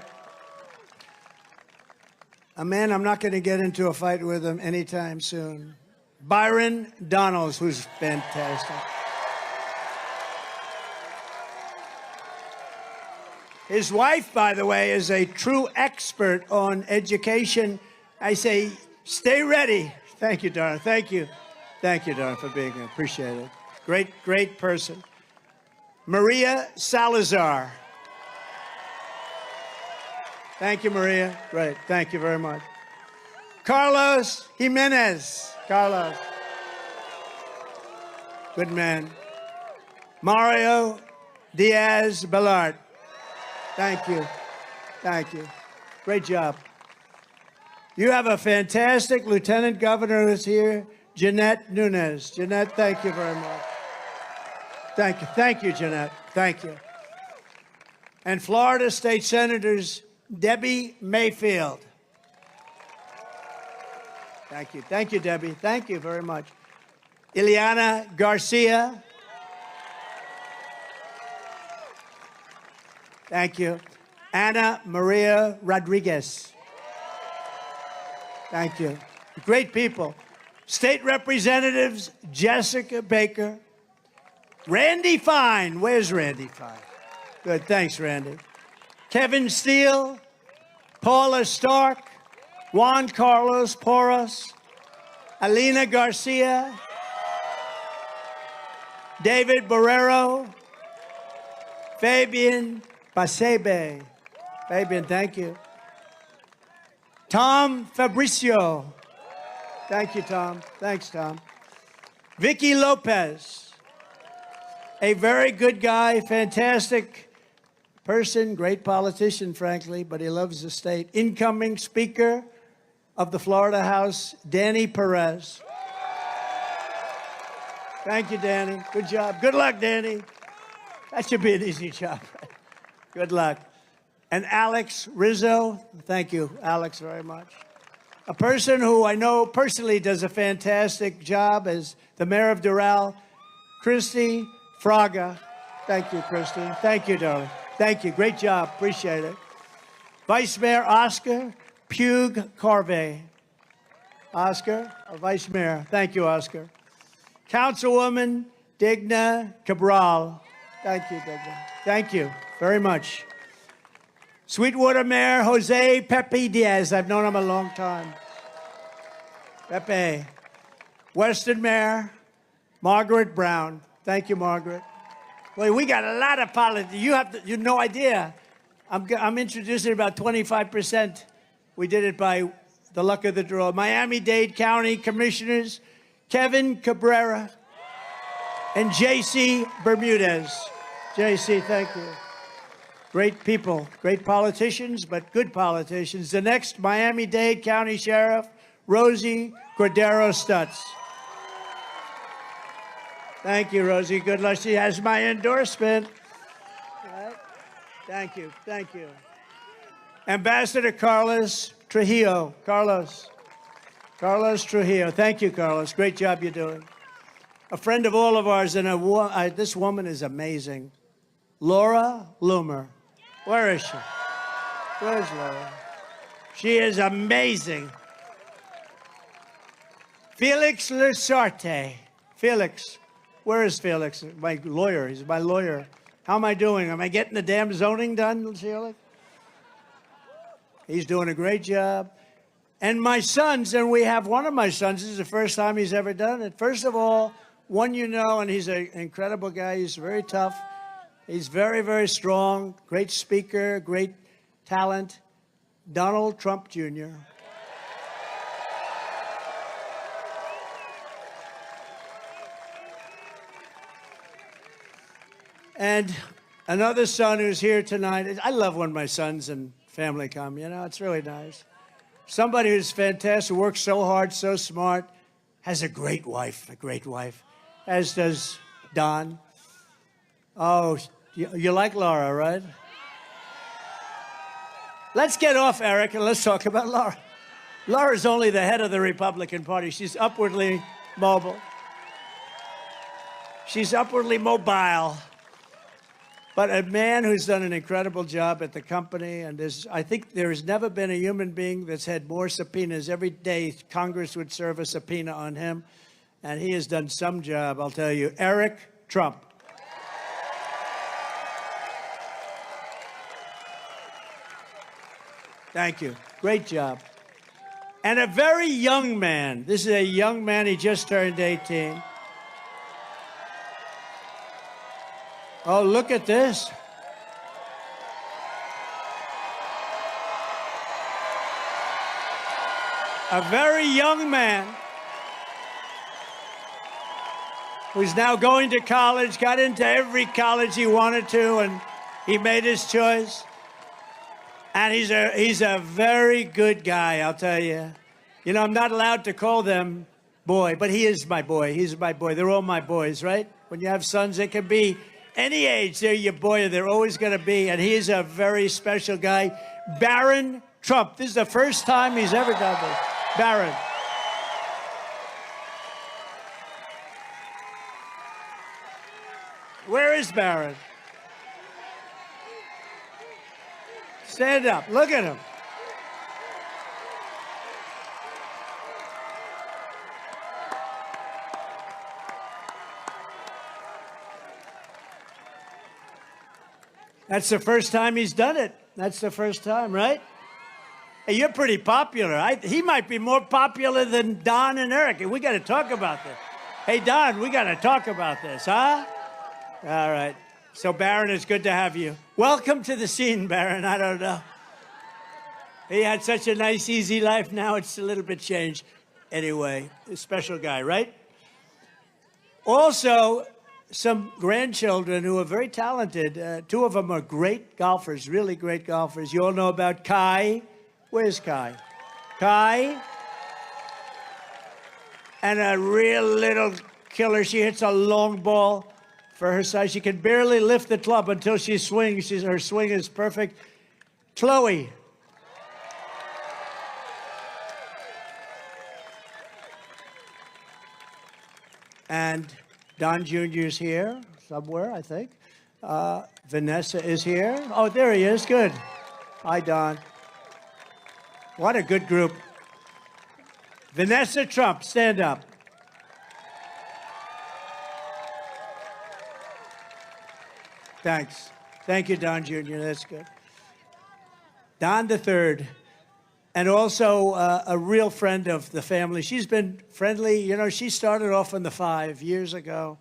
A man I'm not going to get into a fight with him anytime soon. Byron Donalds, who's fantastic. His wife, by the way, is a true expert on education. I say, stay ready. Thank you, darling. Thank you. Thank you, darling, for being here. Appreciate it. Great, great person. Maria Salazar. Thank you, Maria. Great. Thank you very much. Carlos Jimenez. Carlos. Good man. Mario Diaz-Balart. Thank you. Thank you. Great job. You have a fantastic lieutenant governor who's here, Jeanette Nunes. Jeanette, thank you very much. Thank you. Thank you, Jeanette. Thank you. And Florida State Senators Debbie Mayfield. Thank you. Thank you, Debbie. Thank you very much. Ileana Garcia. Thank you. Ana Maria Rodriguez. Thank you. Great people. State Representatives Jessica Baker. Randy Fine. Where's Randy Fine? Good. Thanks, Randy. Kevin Steele, Paula Stark, Juan Carlos Porras, Alina Garcia, David Barrero, Fabian Pasebe. Fabian, thank you. Tom Fabricio. Thank you, Tom. Thanks, Tom. Vicky Lopez. A very good guy, fantastic person, great politician, frankly, but he loves the state. Incoming Speaker of the Florida House, Danny Perez. Thank you, Danny. Good job. Good luck, Danny. That should be an easy job. Good luck. And Alex Rizzo. Thank you, Alex, very much. A person who I know personally does a fantastic job as the mayor of Doral, Christy Fraga. Thank you, Christy. Thank you, darling. Thank you. Great job. Appreciate it. Vice Mayor Oscar Pugue Carvey. Oscar, Vice Mayor. Thank you, Oscar. Councilwoman Digna Cabral. Thank you, Digna. Thank you very much. Sweetwater Mayor Jose Pepe Diaz. I've known him a long time. Pepe. Western Mayor Margaret Brown. Thank you, Margaret. Well, we got a lot of politics. You have no idea. I'm introducing about 25%. We did it by the luck of the draw. Miami-Dade County Commissioners Kevin Cabrera and J.C. Bermudez. J.C., thank you. Great people, great politicians, but good politicians. The next Miami-Dade County Sheriff, Rosie Cordero Stutz. Thank you, Rosie. Good luck. She has my endorsement. Right. Thank you. Thank you. Ambassador Carlos Trujillo. Carlos Trujillo. Thank you, Carlos. Great job you're doing. A friend of all of ours, and this woman is amazing. Laura Loomer. Where is she? Where's Laura? She is amazing. Felix Lasarte. Felix. Where is Felix? My lawyer. He's my lawyer. How am I doing? Am I getting the damn zoning done, Felix? He's doing a great job. And my sons, and we have one of my sons, this is the first time he's ever done it. First of all, one you know, and he's an incredible guy. He's very tough. He's very, very strong, great speaker, great talent. Donald Trump Jr. And another son who's here tonight. I love when my sons and family come, you know, it's really nice. Somebody who's fantastic, works so hard, so smart, has a great wife, as does Don. Oh, you like Laura, right? Let's get off Eric and let's talk about Laura. Laura's only the head of the Republican Party. She's upwardly mobile. She's upwardly mobile. But a man who's done an incredible job at the company, and I think there has never been a human being that's had more subpoenas. Every day, Congress would serve a subpoena on him, and he has done some job, I'll tell you. Eric Trump. Thank you. Great job. And a very young man. This is a young man. He just turned 18. Oh, look at this. A very young man who's now going to college, got into every college he wanted to, and he made his choice. And he's a very good guy, I'll tell you. You know, I'm not allowed to call them boy, but he is my boy. He's my boy. They're all my boys, right? When you have sons, they can be any age. They're your boy. They're always going to be. And he is a very special guy. Barron Trump. This is the first time he's ever done this. Barron. Where is Barron? Stand up. Look at him. That's the first time he's done it. That's the first time, right? Hey, you're pretty popular. He might be more popular than Don and Eric. We got to talk about this. Hey, Don, we got to talk about this, huh? All right. So, Barron, it's good to have you. Welcome to the scene, Barron. I don't know. He had such a nice, easy life. Now it's a little bit changed. Anyway, a special guy, right? Also, some grandchildren who are very talented. Two of them are great golfers, really great golfers. You all know about Kai. Where's Kai? Kai. And a real little killer. She hits a long ball for her size. She can barely lift the club until she swings. Her swing is perfect. Chloe. And Don Jr. is here somewhere, I think. Vanessa is here. Oh, there he is. Good. Hi, Don. What a good group. Vanessa Trump, stand up. Thanks. Thank you, Don Jr. That's good. Don the Third. And also a real friend of the family. She's been friendly. You know, she started off on The Five years ago,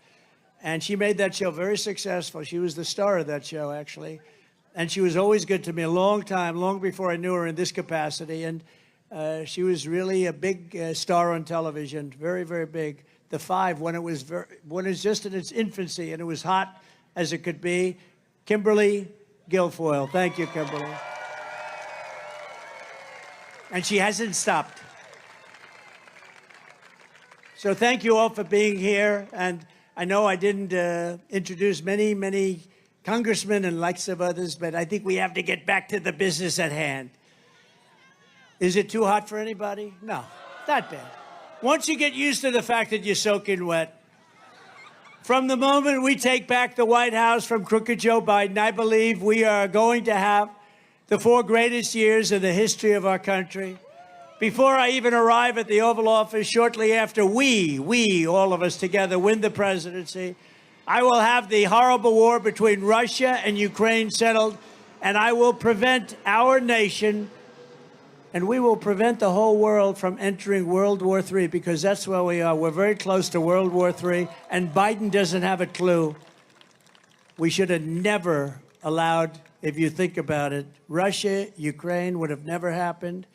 and she made that show very successful. She was the star of that show, actually. And she was always good to me a long time, long before I knew her in this capacity. And she was really a big star on television, very, very big. The Five, when it was just in its infancy, and it was hot as it could be. Kimberly Guilfoyle. Thank you, Kimberly. And she hasn't stopped. So thank you all for being here. And I know I didn't introduce many congressmen and lots of others, but I think we have to get back to the business at hand. Is it too hot for anybody? No, not bad. Once you get used to the fact that you're soaking wet, from the moment we take back the White House from crooked Joe Biden, I believe we are going to have the 4 greatest years in the history of our country. before I even arrive at the Oval Office, shortly after we, all of us together, win the presidency, I will have the horrible war between Russia and Ukraine settled, and I will prevent our nation, and we will prevent the whole world from entering World War III, because that's where we are. We're very close to World War III, and Biden doesn't have a clue. We should have never allowed, if you think about it, Russia, Ukraine would have never happened.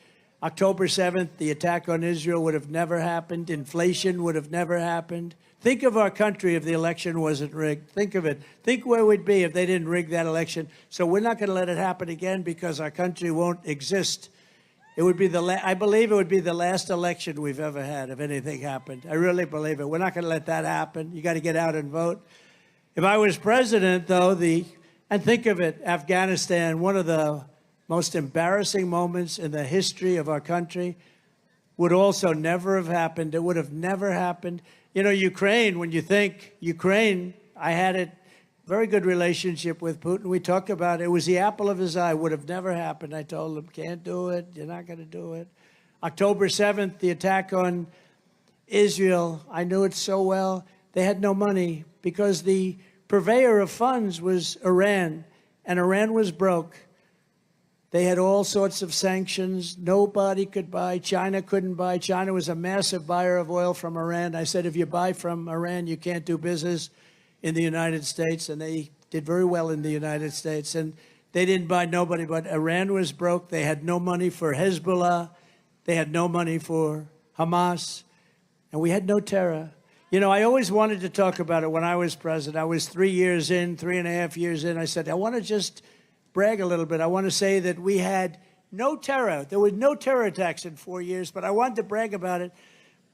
October 7th, the attack on Israel would have never happened. Inflation would have never happened. Think of our country if the election wasn't rigged. Think of it. Think where we'd be if they didn't rig that election. So we're not going to let it happen again, because our country won't exist. It would be I believe it would be the last election we've ever had if anything happened. I really believe it. We're not going to let that happen. You got to get out and vote. If I was president, though, and think of it, Afghanistan, one of the most embarrassing moments in the history of our country, would also never have happened. It would have never happened. You know, Ukraine, when you think Ukraine, I had a very good relationship with Putin. We talk about it. It was the apple of his eye. Would have never happened. I told him, can't do it. You're not going to do it. October 7th, the attack on Israel, I knew it so well. They had no money because the purveyor of funds was Iran, and Iran was broke. They had all sorts of sanctions. Nobody could buy. China couldn't buy. China was a massive buyer of oil from Iran. I said, if you buy from Iran, you can't do business in the United States. And they did very well in the United States. And they didn't buy nobody, but Iran was broke. They had no money for Hezbollah. They had no money for Hamas. And we had no terror. You know, I always wanted to talk about it when I was president. I was 3 years in, 3.5 years in. I said, I want to just brag a little bit. I want to say that we had no terror. There were no terror attacks in 4 years, but I wanted to brag about it.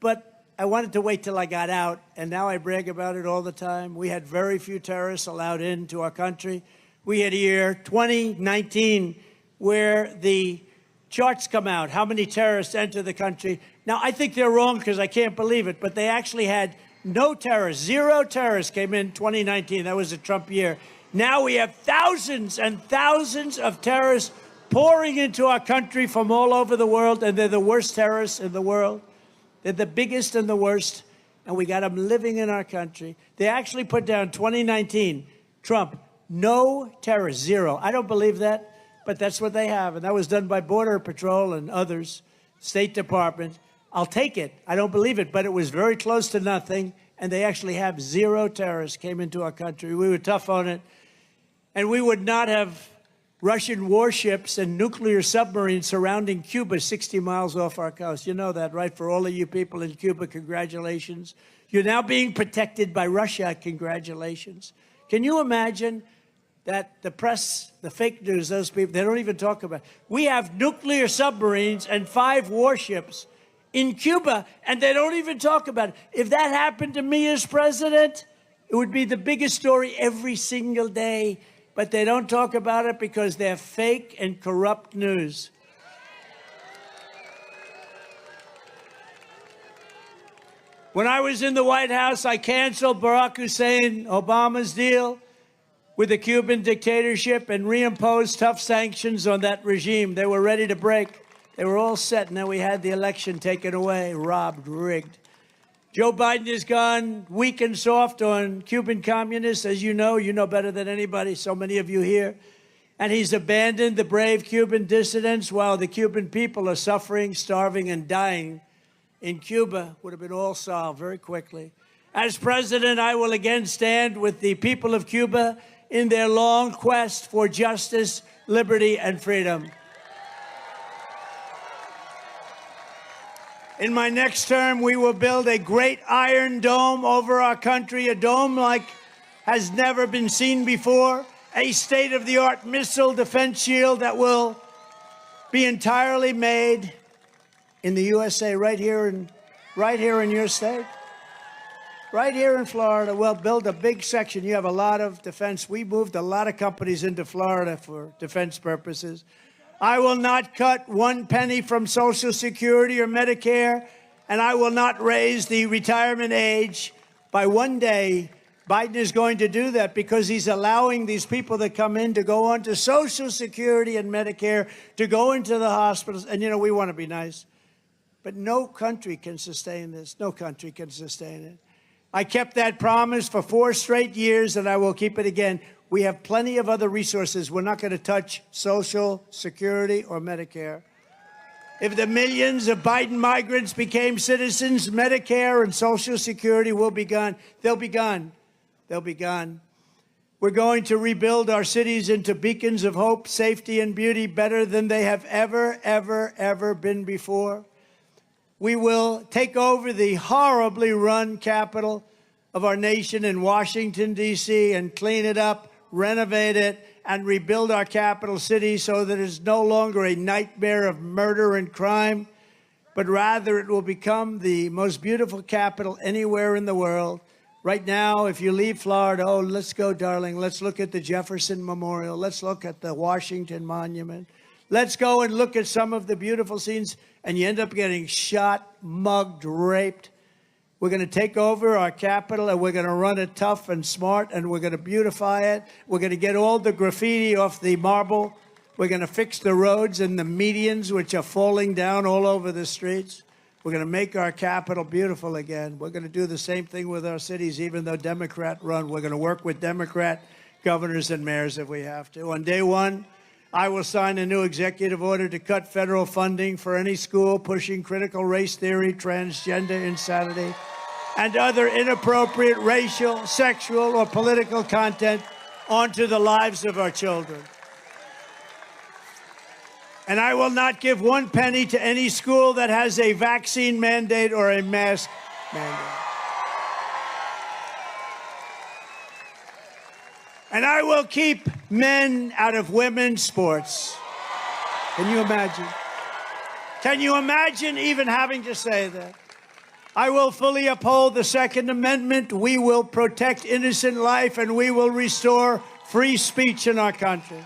But I wanted to wait till I got out, and now I brag about it all the time. We had very few terrorists allowed into our country. We had a year, 2019, where the charts come out, how many terrorists enter the country. Now, I think they're wrong because I can't believe it, but they actually had no terrorists. 0 terrorists came in 2019. That was a Trump year. Now we have thousands and thousands of terrorists pouring into our country from all over the world, and they're the worst terrorists in the world. They're the biggest and the worst, and we got them living in our country. They actually put down 2019, Trump, no terrorists, 0. I don't believe that, but that's what they have, and that was done by Border Patrol and others, State Department. I'll take it. I don't believe it, but it was very close to nothing, and they actually have 0 terrorists came into our country. We were tough on it. And we would not have Russian warships and nuclear submarines surrounding Cuba 60 miles off our coast. You know that, right? For all of you people in Cuba, congratulations. You're now being protected by Russia. Congratulations. Can you imagine that the press, the fake news, those people, they don't even talk about it. We have nuclear submarines and 5 warships in Cuba, and they don't even talk about it. If that happened to me as president, it would be the biggest story every single day. But they don't talk about it because they're fake and corrupt news. When I was in the White House, I canceled Barack Hussein Obama's deal with the Cuban dictatorship and reimposed tough sanctions on that regime. They were ready to break. They were all set, and then we had the election taken away, robbed, rigged. Joe Biden has gone weak and soft on Cuban communists, as you know better than anybody, so many of you here. And he's abandoned the brave Cuban dissidents while the Cuban people are suffering, starving, and dying in Cuba. Would have been all solved very quickly. As president, I will again stand with the people of Cuba in their long quest for justice, liberty, and freedom. In my next term, we will build a great iron dome over our country, a dome like has never been seen before, a state-of-the-art missile defense shield that will be entirely made in the USA, right here in your state, right here in Florida. We'll build a big section. You have a lot of defense. We moved a lot of companies into Florida for defense purposes. I will not cut 1 penny from Social Security or Medicare, and I will not raise the retirement age by 1 day. Biden is going to do that because he's allowing these people that come in to go on to Social Security and Medicare, to go into the hospitals. And, you know, we want to be nice. But no country can sustain this. No country can sustain it. I kept that promise for 4 straight years, and I will keep it again. We have plenty of other resources. We're not going to touch Social Security or Medicare. If the millions of Biden migrants became citizens, Medicare and Social Security will be gone. They'll be gone. They'll be gone. We're going to rebuild our cities into beacons of hope, safety, and beauty better than they have ever been before. We will take over the horribly run capital of our nation in Washington, D.C., and clean it up, renovate it, and rebuild our capital city so that it's no longer a nightmare of murder and crime, but rather it will become the most beautiful capital anywhere in the world. Right now, if you leave Florida, oh, let's go, darling. Let's look at the Jefferson Memorial. Let's look at the Washington Monument. Let's go and look at some of the beautiful scenes, and you end up getting shot, mugged, raped. We're going to take over our capital, and we're going to run it tough and smart, and we're going to beautify it. We're going to get all the graffiti off the marble. We're going to fix the roads and the medians, which are falling down all over the streets. We're going to make our capital beautiful again. We're going to do the same thing with our cities, even though Democrat run. We're going to work with Democrat governors and mayors if we have to. On day one, I will sign a new executive order to cut federal funding for any school pushing critical race theory, transgender insanity, and other inappropriate racial, sexual, or political content onto the lives of our children. And I will not give 1 penny to any school that has a vaccine mandate or a mask mandate. And I will keep men out of women's sports. Can you imagine? Can you imagine even having to say that? I will fully uphold the Second Amendment. We will protect innocent life, and we will restore free speech in our country.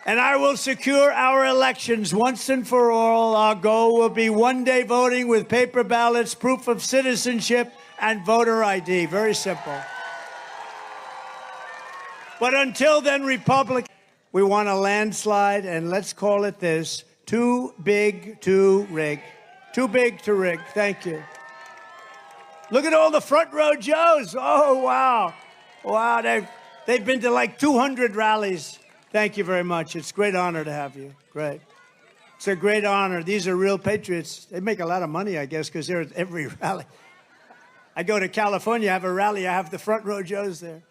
And I will secure our elections once and for all. Our goal will be one-day voting with paper ballots, proof of citizenship, and voter ID. Very simple. But until then, Republicans, we want a landslide, and let's call it this: too big to rig. Too big to rig. Thank you. Look at all the front row Joes. Oh, wow. Wow, they've been to like 200 rallies. Thank you very much. It's a great honor to have you. Great. It's a great honor. These are real patriots. They make a lot of money, I guess, because they're at every rally. I go to California, I have a rally, I have the front row Joes there.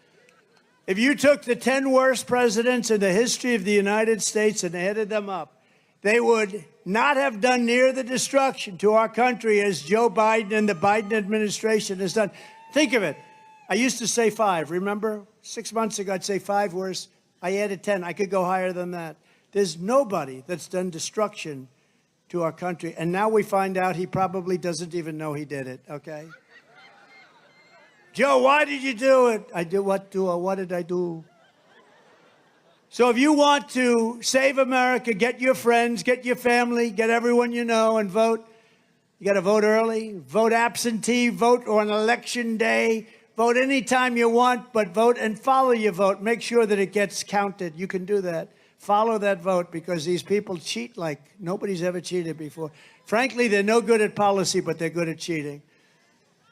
If you took the 10 worst presidents in the history of the United States and added them up, they would not have done near the destruction to our country as Joe Biden and the Biden administration has done. Think of it. I used to say 5, remember? 6 months ago, I'd say 5 worst. I added 10. I could go higher than that. There's nobody that's done destruction to our country. And now we find out he probably doesn't even know he did it, okay? Joe, why did you do it? What did I do? So if you want to save America, get your friends, get your family, get everyone you know, and vote. You got to vote early, vote absentee, vote on election day. Vote anytime you want, but vote and follow your vote. Make sure that it gets counted. You can do that. Follow that vote, because these people cheat like nobody's ever cheated before. Frankly, they're no good at policy, but they're good at cheating.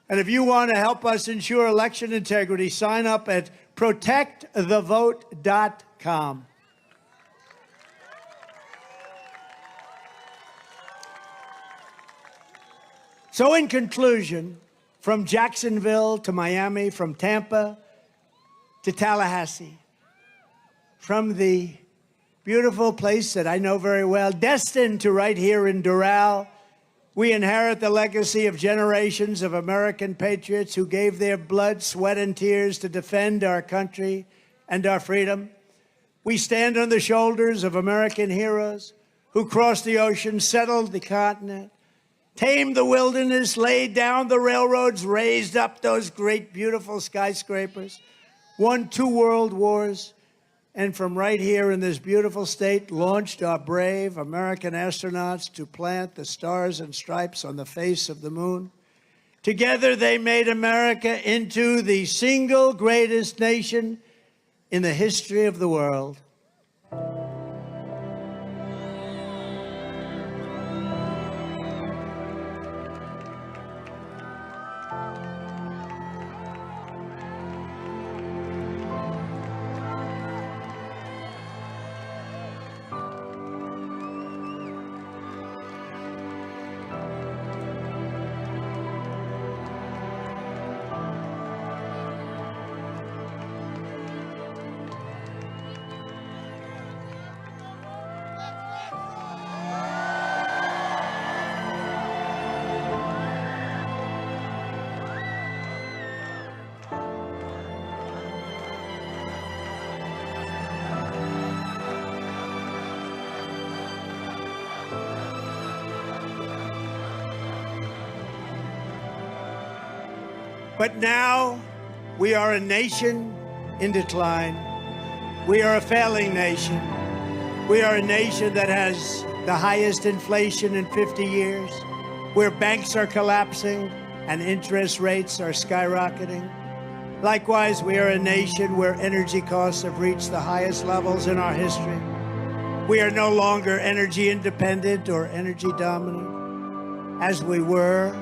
And if you want to help us ensure election integrity, sign up at protectthevote.com. So in conclusion, from Jacksonville to Miami, from Tampa to Tallahassee, from the beautiful place that I know very well, destined to right here in Doral, we inherit the legacy of generations of American patriots who gave their blood, sweat, and tears to defend our country and our freedom. We stand on the shoulders of American heroes who crossed the ocean, settled the continent, tamed the wilderness, laid down the railroads, raised up those great, beautiful skyscrapers, won 2 world wars, and from right here in this beautiful state, launched our brave American astronauts to plant the stars and stripes on the face of the moon. Together, they made America into the single greatest nation in the history of the world. But now we are a nation in decline. We are a failing nation. We are a nation that has the highest inflation in 50 years, where banks are collapsing and interest rates are skyrocketing. Likewise, we are a nation where energy costs have reached the highest levels in our history. We are no longer energy independent or energy dominant, as we were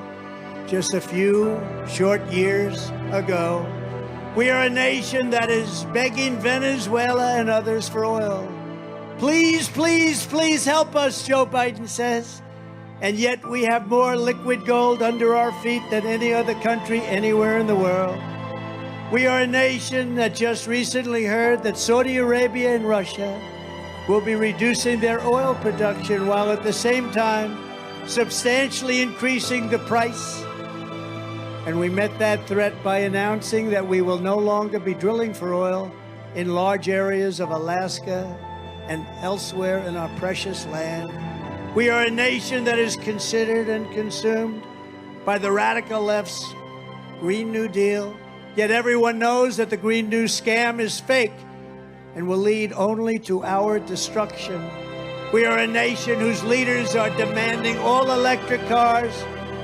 just a few short years ago. We are a nation that is begging Venezuela and others for oil. Please, please, please help us, Joe Biden says. And yet we have more liquid gold under our feet than any other country anywhere in the world. We are a nation that just recently heard that Saudi Arabia and Russia will be reducing their oil production while at the same time substantially increasing the price. And we met that threat by announcing that we will no longer be drilling for oil in large areas of Alaska and elsewhere in our precious land. We are a nation that is considered and consumed by the radical left's Green New Deal, yet everyone knows that the Green New scam is fake and will lead only to our destruction. We are a nation whose leaders are demanding all electric cars,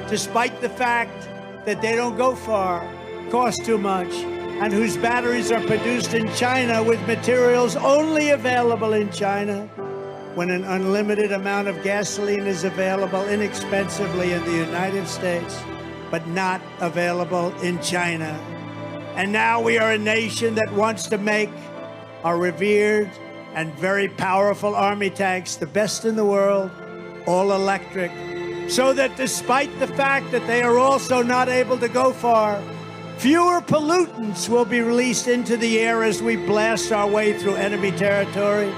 despite the fact that they don't go far, cost too much, and whose batteries are produced in China with materials only available in China, when an unlimited amount of gasoline is available inexpensively in the United States, but not available in China. And now we are a nation that wants to make our revered and very powerful army tanks, the best in the world, all electric, so that despite the fact that they are also not able to go far, fewer pollutants will be released into the air as we blast our way through enemy territory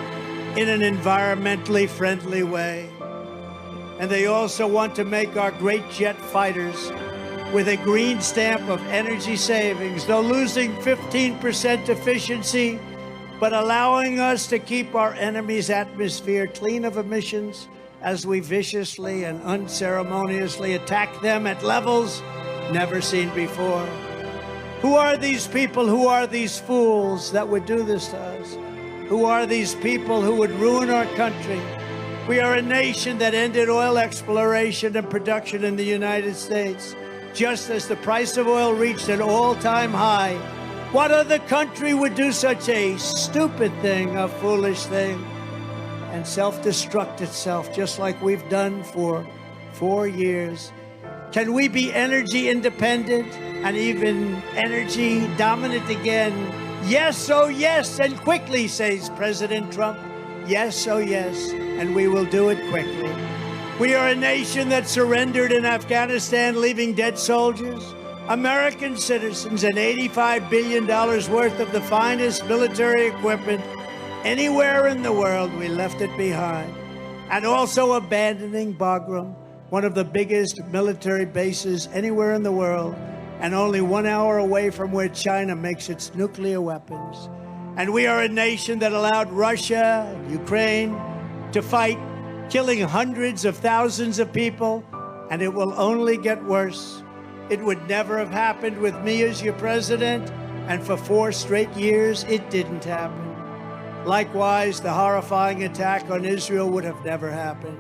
in an environmentally friendly way. And they also want to make our great jet fighters with a green stamp of energy savings, though losing 15% efficiency, but allowing us to keep our enemy's atmosphere clean of emissions as we viciously and unceremoniously attack them at levels never seen before. Who are these people? Who are these fools that would do this to us? Who are these people who would ruin our country? We are a nation that ended oil exploration and production in the United States, just as the price of oil reached an all-time high. What other country would do such a stupid thing, a foolish thing, and self-destruct itself, just like we've done for 4 years? Can we be energy independent and even energy dominant again? Yes, oh yes, and quickly, says President Trump. Yes, oh yes, and we will do it quickly. We are a nation that surrendered in Afghanistan, leaving dead soldiers, American citizens, and $85 billion worth of the finest military equipment anywhere in the world. We left it behind. And also abandoning Bagram, one of the biggest military bases anywhere in the world, and only 1 hour away from where China makes its nuclear weapons. And we are a nation that allowed Russia and Ukraine to fight, killing hundreds of thousands of people, and it will only get worse. It would never have happened with me as your president, and for 4 straight years, it didn't happen. Likewise, the horrifying attack on Israel would have never happened.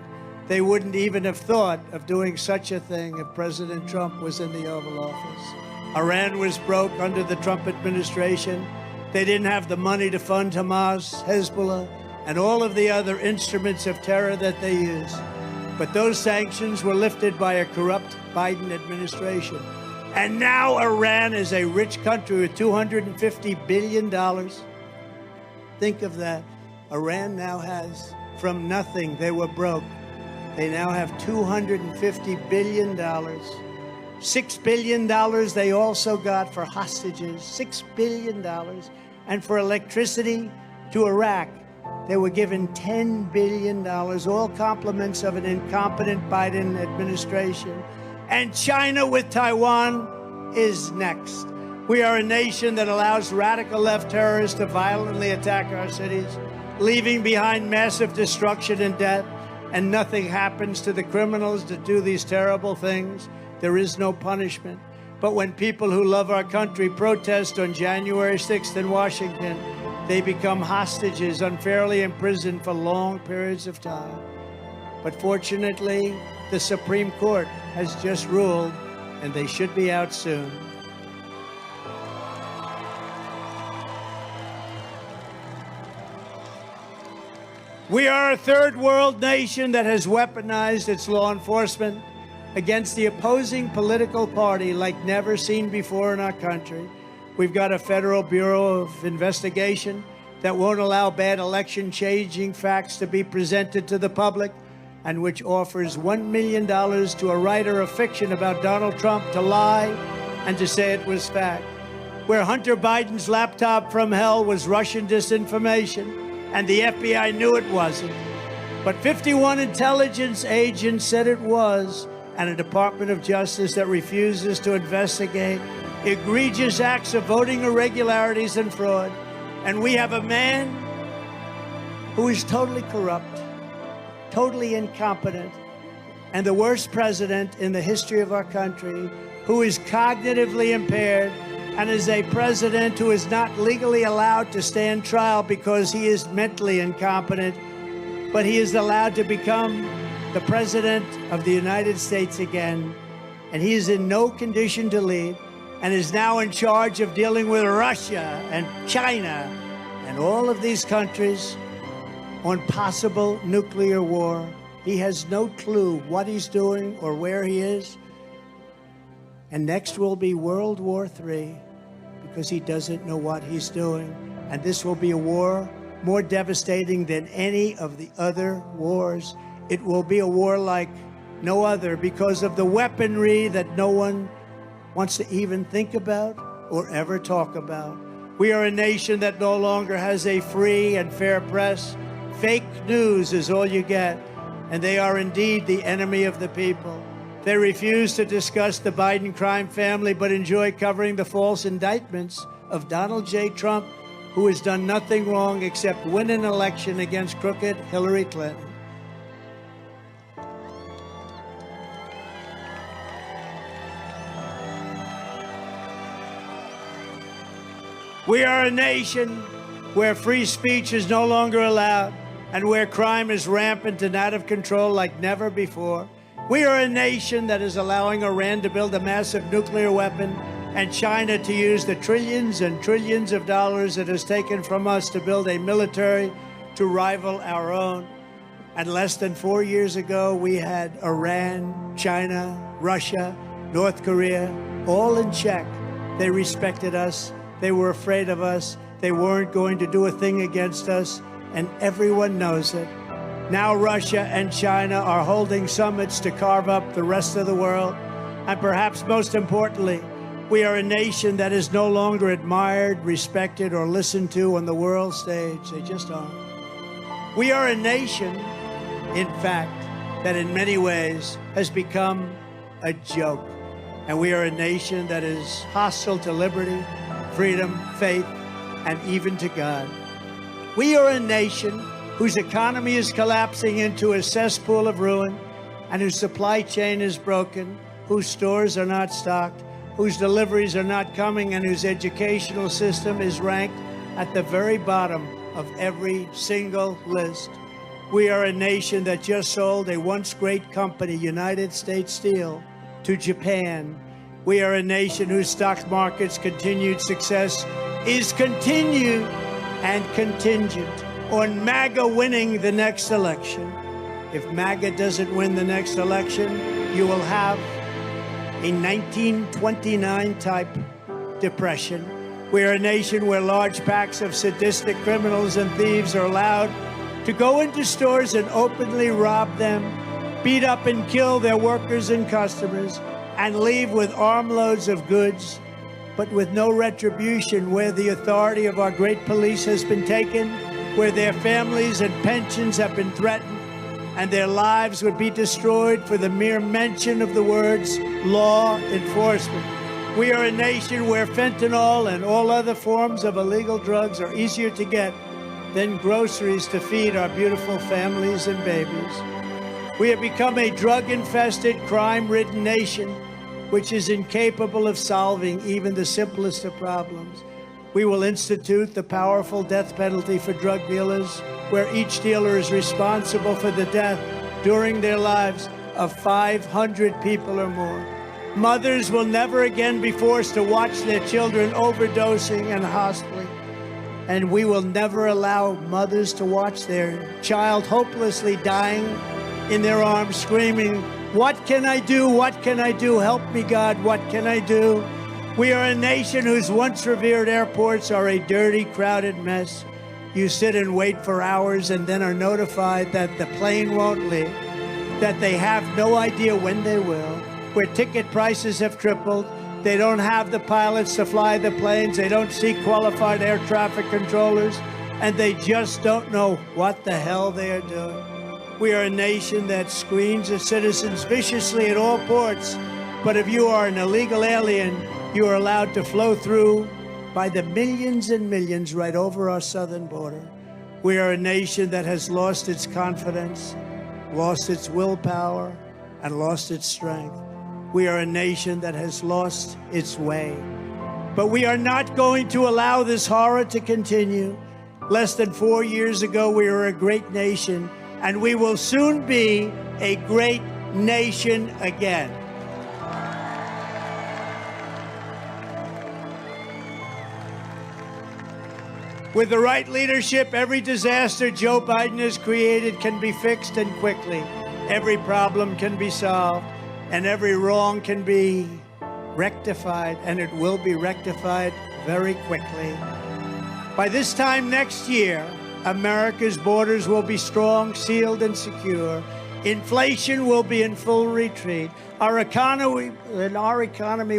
They wouldn't even have thought of doing such a thing if President Trump was in the Oval Office. Iran was broke under the Trump administration. They didn't have the money to fund Hamas, Hezbollah, and all of the other instruments of terror that they use. But those sanctions were lifted by a corrupt Biden administration. And now Iran is a rich country with $250 billion. Think of that. Iran now has, from nothing, they were broke. They now have $250 billion. $6 billion they also got for hostages, $6 billion. And for electricity to Iraq, they were given $10 billion, all compliments of an incompetent Biden administration. And China with Taiwan is next. We are a nation that allows radical left terrorists to violently attack our cities, leaving behind massive destruction and death, and nothing happens to the criminals that do these terrible things. There is no punishment. But when people who love our country protest on January 6th in Washington, they become hostages, unfairly imprisoned for long periods of time. But fortunately, the Supreme Court has just ruled, and they should be out soon. We are a third world nation that has weaponized its law enforcement against the opposing political party like never seen before in our country. We've got a Federal Bureau of Investigation that won't allow bad election-changing facts to be presented to the public, and which offers $1 million to a writer of fiction about Donald Trump to lie and to say it was fact. Where Hunter Biden's laptop from hell was Russian disinformation, and the FBI knew it wasn't, but 51 intelligence agents said it was, and a Department of Justice that refuses to investigate egregious acts of voting irregularities and fraud. And we have a man who is totally corrupt, totally incompetent, and the worst president in the history of our country, who is cognitively impaired and is a president who is not legally allowed to stand trial because he is mentally incompetent, but he is allowed to become the president of the United States again, and he is in no condition to lead, and is now in charge of dealing with Russia and China and all of these countries on possible nuclear war. He has no clue what he's doing or where he is. And next will be World War III, because he doesn't know what he's doing. And this will be a war more devastating than any of the other wars. It will be a war like no other because of the weaponry that no one wants to even think about or ever talk about. We are a nation that no longer has a free and fair press. Fake news is all you get, and they are indeed the enemy of the people. They refuse to discuss the Biden crime family, but enjoy covering the false indictments of Donald J. Trump, who has done nothing wrong except win an election against crooked Hillary Clinton. We are a nation where free speech is no longer allowed and where crime is rampant and out of control like never before. We are a nation that is allowing Iran to build a massive nuclear weapon and China to use the trillions and trillions of dollars it has taken from us to build a military to rival our own. And less than 4 years ago, we had Iran, China, Russia, North Korea, all in check. They respected us. They were afraid of us. They weren't going to do a thing against us, and everyone knows it. Now Russia and China are holding summits to carve up the rest of the world. And perhaps most importantly, we are a nation that is no longer admired, respected, or listened to on the world stage. They just aren't. We are a nation, in fact, that in many ways has become a joke. And we are a nation that is hostile to liberty, freedom, faith, and even to God. We are a nation whose economy is collapsing into a cesspool of ruin, and whose supply chain is broken, whose stores are not stocked, whose deliveries are not coming, and whose educational system is ranked at the very bottom of every single list. We are a nation that just sold a once great company, United States Steel, to Japan. We are a nation whose stock market's continued success is continued and contingent on MAGA winning the next election. If MAGA doesn't win the next election, you will have a 1929-type depression. We are a nation where large packs of sadistic criminals and thieves are allowed to go into stores and openly rob them, beat up and kill their workers and customers, and leave with armloads of goods, but with no retribution, where the authority of our great police has been taken, where their families and pensions have been threatened, and their lives would be destroyed for the mere mention of the words law enforcement. We are a nation where fentanyl and all other forms of illegal drugs are easier to get than groceries to feed our beautiful families and babies. We have become a drug-infested, crime-ridden nation which is incapable of solving even the simplest of problems. We will institute the powerful death penalty for drug dealers, where each dealer is responsible for the death during their lives of 500 people or more. Mothers will never again be forced to watch their children overdosing and hospitaling. And we will never allow mothers to watch their child hopelessly dying in their arms, screaming, "What can I do? What can I do? Help me, God, what can I do?" We are a nation whose once revered airports are a dirty, crowded mess. You sit and wait for hours and then are notified that the plane won't leave, that they have no idea when they will, where ticket prices have tripled. They don't have the pilots to fly the planes. They don't see qualified air traffic controllers, and they just don't know what the hell they are doing. We are a nation that screens its citizens viciously at all ports, but if you are an illegal alien, you are allowed to flow through by the millions and millions right over our southern border. We are a nation that has lost its confidence, lost its willpower, and lost its strength. We are a nation that has lost its way. But we are not going to allow this horror to continue. Less than 4 years ago, we were a great nation, and we will soon be a great nation again. With the right leadership, every disaster Joe Biden has created can be fixed, and quickly. Every problem can be solved, and every wrong can be rectified, and it will be rectified very quickly. By this time next year, America's borders will be strong, sealed, and secure. Inflation will be in full retreat. Our economy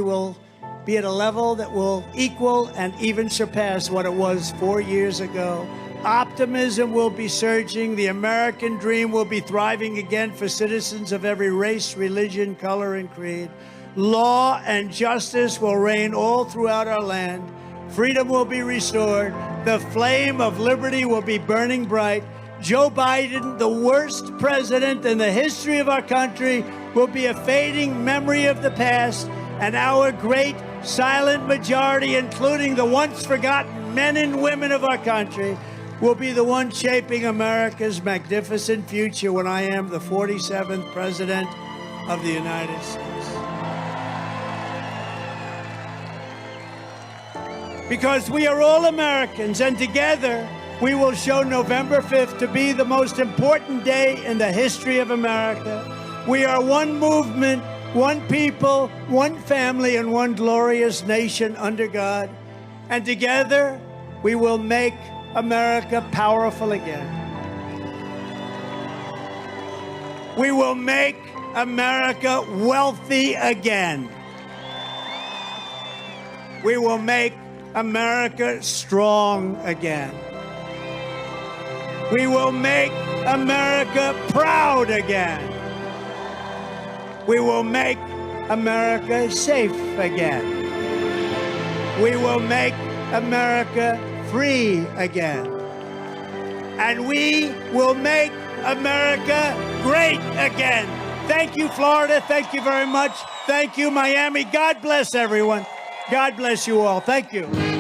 will be at a level that will equal and even surpass what it was 4 years ago. Optimism will be surging. The American dream will be thriving again for citizens of every race, religion, color, and creed. Law and justice will reign all throughout our land. Freedom will be restored. The flame of liberty will be burning bright. Joe Biden, the worst president in the history of our country, will be a fading memory of the past, and our great silent majority, including the once forgotten men and women of our country, will be the one shaping America's magnificent future when I am the 47th President of the United States. Because we are all Americans, and together we will show November 5th to be the most important day in the history of America. We are one movement, one people, one family, and one glorious nation under God. And together we will make America powerful again. We will make America wealthy again. We will make America strong again. We will make America proud again. We will make America safe again. We will make America free again. And we will make America great again. Thank you, Florida. Thank you very much. Thank you, Miami. God bless everyone. God bless you all. Thank you.